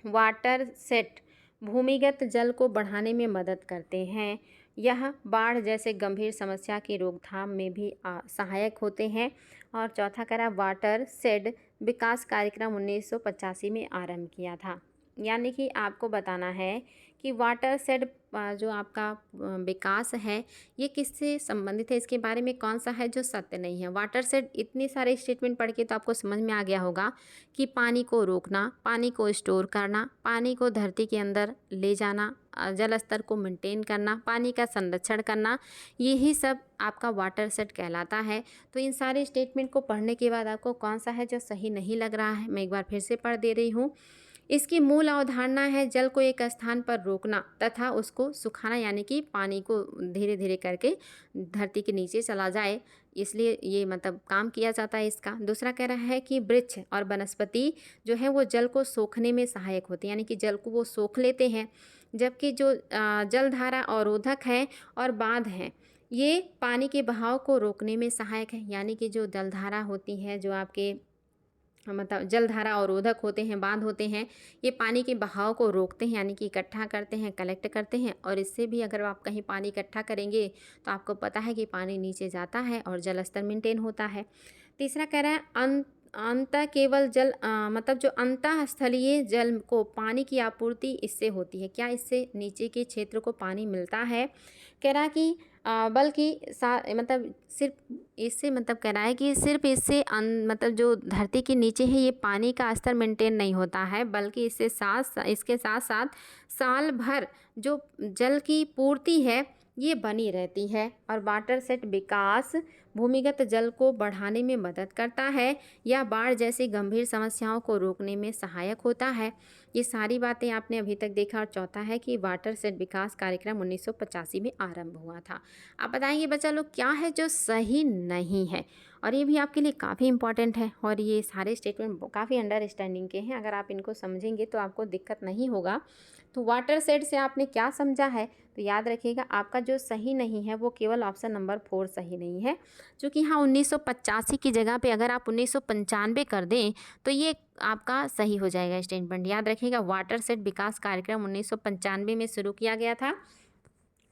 [SPEAKER 1] वाटर सेट भूमिगत जल को बढ़ाने में मदद करते हैं, यह बाढ़ जैसे गंभीर समस्या की रोकथाम में भी सहायक होते हैं। और चौथा कह रहा, वाटर शेड विकास कार्यक्रम 1985 में आरंभ किया था। यानी कि आपको बताना है कि वाटर शेड जो आपका विकास है ये किससे संबंधित है, इसके बारे में कौन सा है जो सत्य नहीं है। वाटर शेड इतने सारे स्टेटमेंट पढ़ के तो आपको समझ में आ गया होगा कि पानी को रोकना, पानी को स्टोर करना, पानी को धरती के अंदर ले जाना, जल स्तर को मेंटेन करना, पानी का संरक्षण करना, यही सब आपका वाटर शेड कहलाता है। तो इन सारे स्टेटमेंट को पढ़ने के बाद आपको कौन सा है जो सही नहीं लग रहा है, मैं एक बार फिर से पढ़ दे रही हूँ। इसकी मूल अवधारणा है जल को एक स्थान पर रोकना तथा उसको सुखाना, यानी कि पानी को धीरे धीरे करके धरती के नीचे चला जाए, इसलिए ये मतलब काम किया जाता है इसका। दूसरा कह रहा है कि वृक्ष और वनस्पति जो है वो जल को सोखने में सहायक होते हैं, यानी कि जल को वो सोख लेते हैं, जबकि जो जलधारा अवरोधक है और बांध है ये पानी के बहाव को रोकने में सहायक है। यानी कि जो जलधारा होती है, जो आपके मतलब जलधारा अवरोधक होते हैं, बांध होते हैं, ये पानी के बहाव को रोकते हैं, यानी कि इकट्ठा करते हैं, कलेक्ट करते हैं। और इससे भी अगर आप कहीं पानी इकट्ठा करेंगे तो आपको पता है कि पानी नीचे जाता है और जल स्तर मेंटेन होता है। तीसरा कह रहा है, अंत केवल जल मतलब जो अंतः स्थलीय जल को पानी की आपूर्ति इससे होती है। क्या इससे नीचे के क्षेत्र को पानी मिलता है? कह रहा कि बल्कि मतलब सिर्फ इससे मतलब कह रहा है कि सिर्फ इससे मतलब जो धरती के नीचे है ये पानी का स्तर मेंटेन नहीं होता है, बल्कि इसके साथ साथ साल भर जो जल की पूर्ति है ये बनी रहती है। और वाटर सेट विकास भूमिगत जल को बढ़ाने में मदद करता है या बाढ़ जैसी गंभीर समस्याओं को रोकने में सहायक होता है। ये सारी बातें आपने अभी तक देखा। और चौथा है कि वाटर सेट विकास कार्यक्रम 1985 में आरंभ हुआ था। आप बताएंगे बच्चा लोग क्या है जो सही नहीं है, और ये भी आपके लिए काफ़ी इंपॉर्टेंट है। और ये सारे स्टेटमेंट काफ़ी अंडरस्टैंडिंग के हैं, अगर आप इनको समझेंगे तो आपको दिक्कत नहीं होगा। तो वाटर सेट से आपने क्या समझा है, तो याद रखिएगा आपका जो सही नहीं है वो केवल ऑप्शन नंबर 4 सही नहीं है, क्योंकि हाँ 1985 की जगह पे अगर आप 1995 कर दें तो ये आपका सही हो जाएगा स्टेटमेंट। याद रखिएगा वाटर सेट विकास कार्यक्रम 1995 में शुरू किया गया था।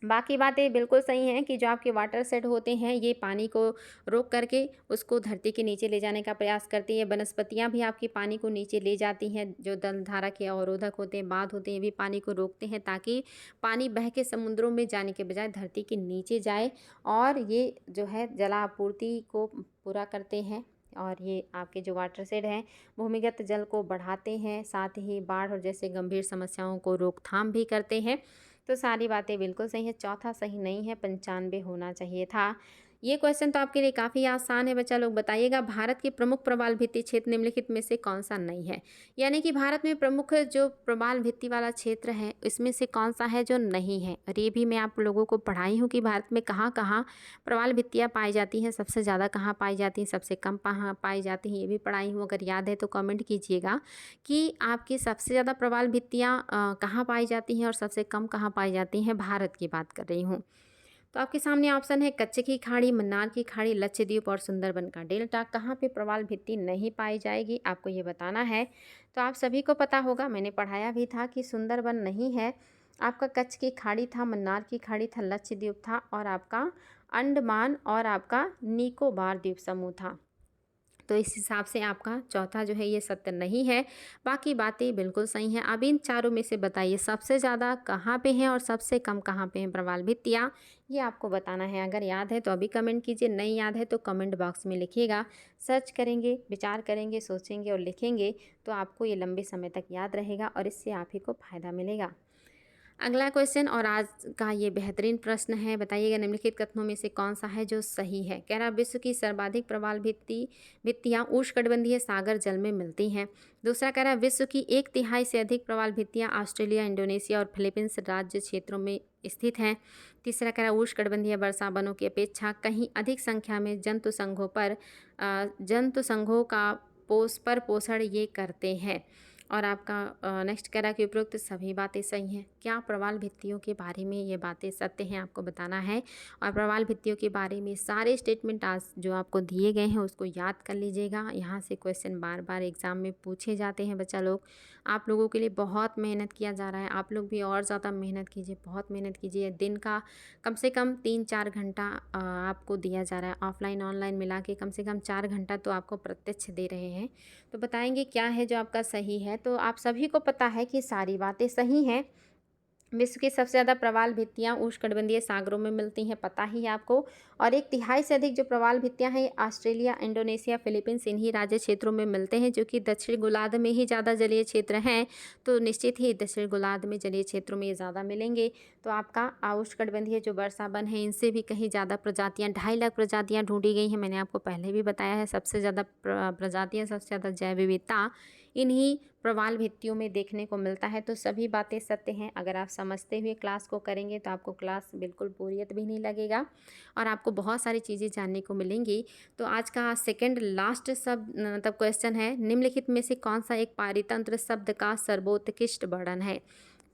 [SPEAKER 1] बाकी बातें बिल्कुल सही हैं कि जो आपके वाटर सेट होते हैं ये पानी को रोक करके उसको धरती के नीचे ले जाने का प्रयास करती है। वनस्पतियाँ भी आपकी पानी को नीचे ले जाती हैं। जो जलधारा के अवरोधक होते हैं, बांध होते हैं, भी पानी को रोकते हैं ताकि पानी बह के समुद्रों में जाने के बजाय धरती के नीचे जाए, और ये जो है जलापूर्ति को पूरा करते हैं। और ये आपके जो वाटर शेड हैं भूमिगत जल को बढ़ाते हैं, साथ ही बाढ़ और जैसे गंभीर समस्याओं को रोकथाम भी करते हैं। तो सारी बातें बिल्कुल सही है। चौथा सही नहीं है, 95 होना चाहिए था। ये क्वेश्चन तो आपके लिए काफ़ी आसान है बच्चा लोग। बताइएगा भारत के प्रमुख प्रवाल भित्ति क्षेत्र निम्नलिखित में से कौन सा नहीं है। यानी कि भारत में प्रमुख जो प्रवाल भित्ति वाला क्षेत्र है इसमें से कौन सा है जो नहीं है। और ये भी मैं आप लोगों को पढ़ाई हूँ कि भारत में कहाँ कहाँ प्रवाल भित्तियाँ पाई जाती हैं, सबसे ज़्यादा कहाँ पाई जाती हैं, सबसे कम कहाँ पाई जाती हैं, ये भी पढ़ाई हूँ। अगर याद है तो कमेंट कीजिएगा कि आपकी सबसे ज़्यादा प्रवाल भित्तियाँ कहाँ पाई जाती हैं और सबसे कम कहाँ पाई जाती हैं। भारत की बात कर रही हूँ। तो आपके सामने ऑप्शन है कच्चे की खाड़ी, मन्नार की खाड़ी, लक्षद्वीप और सुंदरबन का डेल्टा। कहाँ पे प्रवाल भित्ति नहीं पाई जाएगी, आपको ये बताना है। तो आप सभी को पता होगा, मैंने पढ़ाया भी था कि सुंदरबन नहीं है, आपका कच्छ की खाड़ी था, मन्नार की खाड़ी था, लक्षद्वीप था और आपका अंडमान और आपका निकोबार द्वीप समूह था। तो इस हिसाब से आपका चौथा जो है ये सत्य नहीं है, बाकी बातें बिल्कुल सही हैं। अब इन चारों में से बताइए सबसे ज़्यादा कहाँ पे हैं और सबसे कम कहाँ पे हैं प्रवाल भित्तियाँ, ये आपको बताना है। अगर याद है तो अभी कमेंट कीजिए, नहीं याद है तो कमेंट बॉक्स में लिखिएगा। सर्च करेंगे, विचार करेंगे, सोचेंगे और लिखेंगे तो आपको ये लंबे समय तक याद रहेगा और इससे आप ही को फ़ायदा मिलेगा। अगला क्वेश्चन और आज का ये बेहतरीन प्रश्न है, बताइएगा निम्नलिखित कथनों में से कौन सा है जो सही है। कह रहा विश्व की सर्वाधिक प्रवाल भित्तियाँ उष्णकटिबंधीय सागर जल में मिलती हैं। दूसरा कह रहा है विश्व की 1/3 से अधिक प्रवाल भित्तियाँ ऑस्ट्रेलिया, इंडोनेशिया और फिलीपींस राज्य क्षेत्रों में स्थित हैं। तीसरा कह रहा है उष्णकटिबंधीय वर्षा वनों की अपेक्षा कहीं अधिक संख्या में जंतु संघों का पोषण ये करते हैं। और आपका नेक्स्ट कह रहा है कि उपरोक्त सभी बातें सही हैं। क्या प्रवाल भित्तियों के बारे में ये बातें सत्य हैं, आपको बताना है। और प्रवाल भित्तियों के बारे में सारे स्टेटमेंट आज जो आपको दिए गए हैं उसको याद कर लीजिएगा। यहाँ से क्वेश्चन बार बार एग्ज़ाम में पूछे जाते हैं बच्चा लोग। आप लोगों के लिए बहुत मेहनत किया जा रहा है, आप लोग भी और ज़्यादा मेहनत कीजिए, बहुत मेहनत कीजिए। दिन का कम से कम 3-4 घंटा आपको दिया जा रहा है, ऑफलाइन ऑनलाइन मिला के कम से कम 4 घंटा तो आपको प्रत्यक्ष दे रहे हैं। तो बताएंगे क्या है जो आपका सही है। तो आप सभी को पता है कि सारी बातें सही हैं। विश्व की सबसे ज़्यादा प्रवाल भित्तियाँ उष्णकटिबंधीय सागरों में मिलती हैं, पता ही है आपको। और 1/3 से अधिक जो प्रवाल भित्तियाँ हैं ऑस्ट्रेलिया, इंडोनेशिया, फिलीपींस इन्हीं राज्य क्षेत्रों में मिलते हैं, जो कि दक्षिण गोलार्ध में ही ज़्यादा जलीय क्षेत्र हैं। तो निश्चित ही दक्षिण गोलार्ध में जलीय क्षेत्रों में ये ज़्यादा मिलेंगे। तो आपका उष्णकटिबंधीय जो वर्षा वन है इनसे भी कहीं ज़्यादा प्रजातियाँ 2.5 लाख प्रजातियाँ ढूंढी गई हैं। मैंने आपको पहले भी बताया है, सबसे ज़्यादा प्रजातियाँ, सबसे ज़्यादा जैव विविधता इन्हीं प्रवाल भित्तियों में देखने को मिलता है। तो सभी बातें सत्य हैं। अगर आप समझते हुए क्लास को करेंगे तो आपको क्लास बिल्कुल बोरियत भी नहीं लगेगा और आपको बहुत सारी चीज़ें जानने को मिलेंगी। तो आज का सेकंड लास्ट शब्द मतलब क्वेश्चन है, निम्नलिखित में से कौन सा एक पारितंत्र शब्द का सर्वोत्कृष्ट वर्णन है।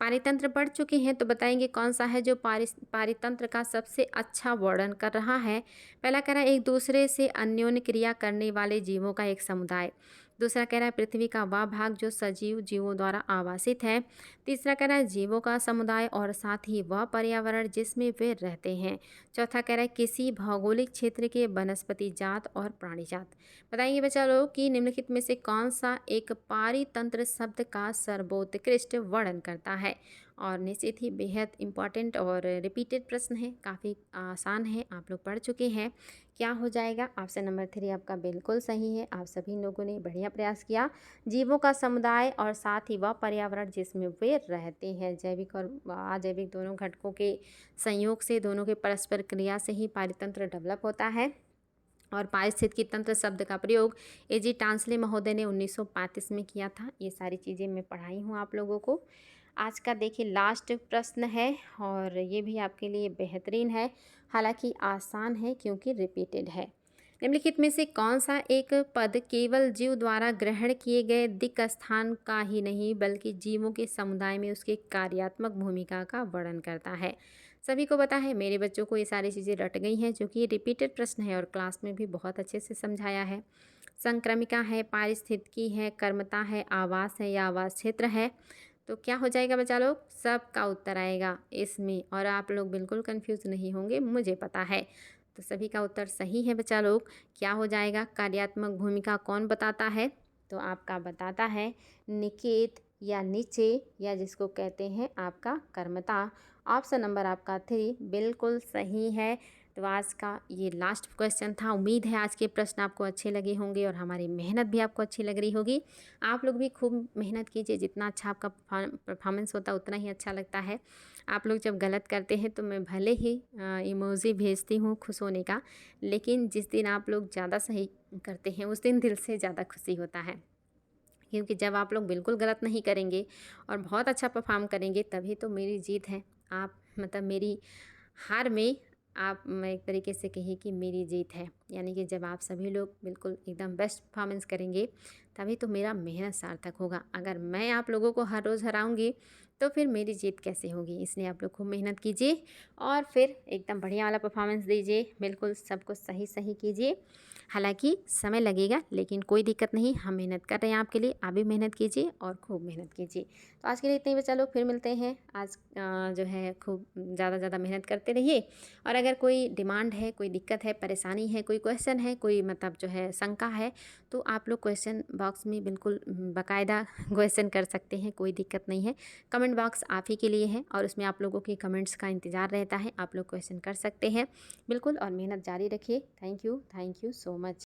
[SPEAKER 1] पारितंत्र पढ़ चुके हैं तो बताएंगे कौन सा है जो पारितंत्र का सबसे अच्छा वर्णन कर रहा है। पहला कह रहा है एक दूसरे से अन्योन्य क्रिया करने वाले जीवों का एक समुदाय। दूसरा कह रहा है पृथ्वी का वह भाग जो सजीव जीवों द्वारा आवासित है। तीसरा कह रहा है जीवों का समुदाय और साथ ही वह पर्यावरण जिसमें वे रहते हैं। चौथा कह रहा है किसी भौगोलिक क्षेत्र के वनस्पति जात और प्राणी जात। बताइए बच्चा लोग कि निम्नलिखित में से कौन सा एक पारितंत्र शब्द का सर्वोत्कृष्ट वर्णन करता है। और निश्चित ही बेहद इम्पॉर्टेंट और रिपीटेड प्रश्न है, काफ़ी आसान है, आप लोग पढ़ चुके हैं। क्या हो जाएगा, ऑप्शन नंबर 3 आपका बिल्कुल सही है। आप सभी लोगों ने बढ़िया प्रयास किया। जीवों का समुदाय और साथ ही वह पर्यावरण जिसमें वे रहते हैं, जैविक और अजैविक दोनों घटकों के संयोग से, दोनों के परस्पर क्रिया से ही पारितंत्र डेवलप होता है। और पारिस्थितिकी तंत्र शब्द का प्रयोग एजी टांसले महोदय ने 1935 में किया था। ये सारी चीज़ें मैं पढ़ाई हूँ आप लोगों को। आज का देखिए लास्ट प्रश्न है और ये भी आपके लिए बेहतरीन है, हालांकि आसान है क्योंकि रिपीटेड है। निम्नलिखित में से कौन सा एक पद केवल जीव द्वारा ग्रहण किए गए दिक् स्थान का ही नहीं बल्कि जीवों के समुदाय में उसके कार्यात्मक भूमिका का वर्णन करता है। सभी को पता है, मेरे बच्चों को ये सारी चीज़ें रट गई हैं, जो कि रिपीटेड प्रश्न है और क्लास में भी बहुत अच्छे से समझाया है। संक्रमिका है, पारिस्थितिकी है, कर्मता है, आवास है या आवास क्षेत्र है। तो क्या हो जाएगा बच्चा लोग, सबका उत्तर आएगा इसमें और आप लोग बिल्कुल कंफ्यूज नहीं होंगे, मुझे पता है। तो सभी का उत्तर सही है बच्चा लोग। क्या हो जाएगा, कार्यात्मक भूमिका कौन बताता है, तो आपका बताता है निकेत या नीचे या जिसको कहते हैं आपका कर्मता। ऑप्शन नंबर आपका 3 बिल्कुल सही है। तो आज का ये लास्ट क्वेश्चन था। उम्मीद है आज के प्रश्न आपको अच्छे लगे होंगे और हमारी मेहनत भी आपको अच्छी लग रही होगी। आप लोग भी खूब मेहनत कीजिए, जितना अच्छा आपका परफॉर्मेंस होता है उतना ही अच्छा लगता है। आप लोग जब गलत करते हैं तो मैं भले ही इमोजी भेजती हूँ खुश होने का, लेकिन जिस दिन आप लोग ज़्यादा सही करते हैं उस दिन दिल से ज़्यादा खुशी होता है। क्योंकि जब आप लोग बिल्कुल गलत नहीं करेंगे और बहुत अच्छा परफॉर्म करेंगे तभी तो मेरी जीत है। आप मतलब मेरी हार में आप, मैं एक तरीके से कहिए कि मेरी जीत है। यानी कि जब आप सभी लोग बिल्कुल एकदम बेस्ट परफॉर्मेंस करेंगे तभी तो मेरा मेहनत सार्थक होगा। अगर मैं आप लोगों को हर रोज़ हराऊंगी तो फिर मेरी जीत कैसे होगी। इसलिए आप लोग खूब मेहनत कीजिए और फिर एकदम बढ़िया वाला परफॉर्मेंस दीजिए। बिल्कुल सब कुछ सही सही कीजिए। हालांकि समय लगेगा लेकिन कोई दिक्कत नहीं, हम मेहनत कर रहे हैं आपके लिए। आप भी मेहनत कीजिए और खूब मेहनत कीजिए। तो आज के लिए इतने ही, चलो फिर मिलते हैं। आज जो है खूब ज़्यादा मेहनत करते रहिए। और अगर कोई डिमांड है, कोई दिक्कत है, परेशानी है, कोई क्वेश्चन है, कोई मतलब जो है शंका है, तो आप लोग क्वेश्चन बॉक्स में बिल्कुल बाकायदा क्वेश्चन कर सकते हैं। कोई दिक्कत नहीं है। कमेंट बॉक्स आप ही के लिए है और उसमें आप लोगों के कमेंट्स का इंतज़ार रहता है। आप लोग क्वेश्चन कर सकते हैं बिल्कुल, और मेहनत जारी रखिए। Thank you so much.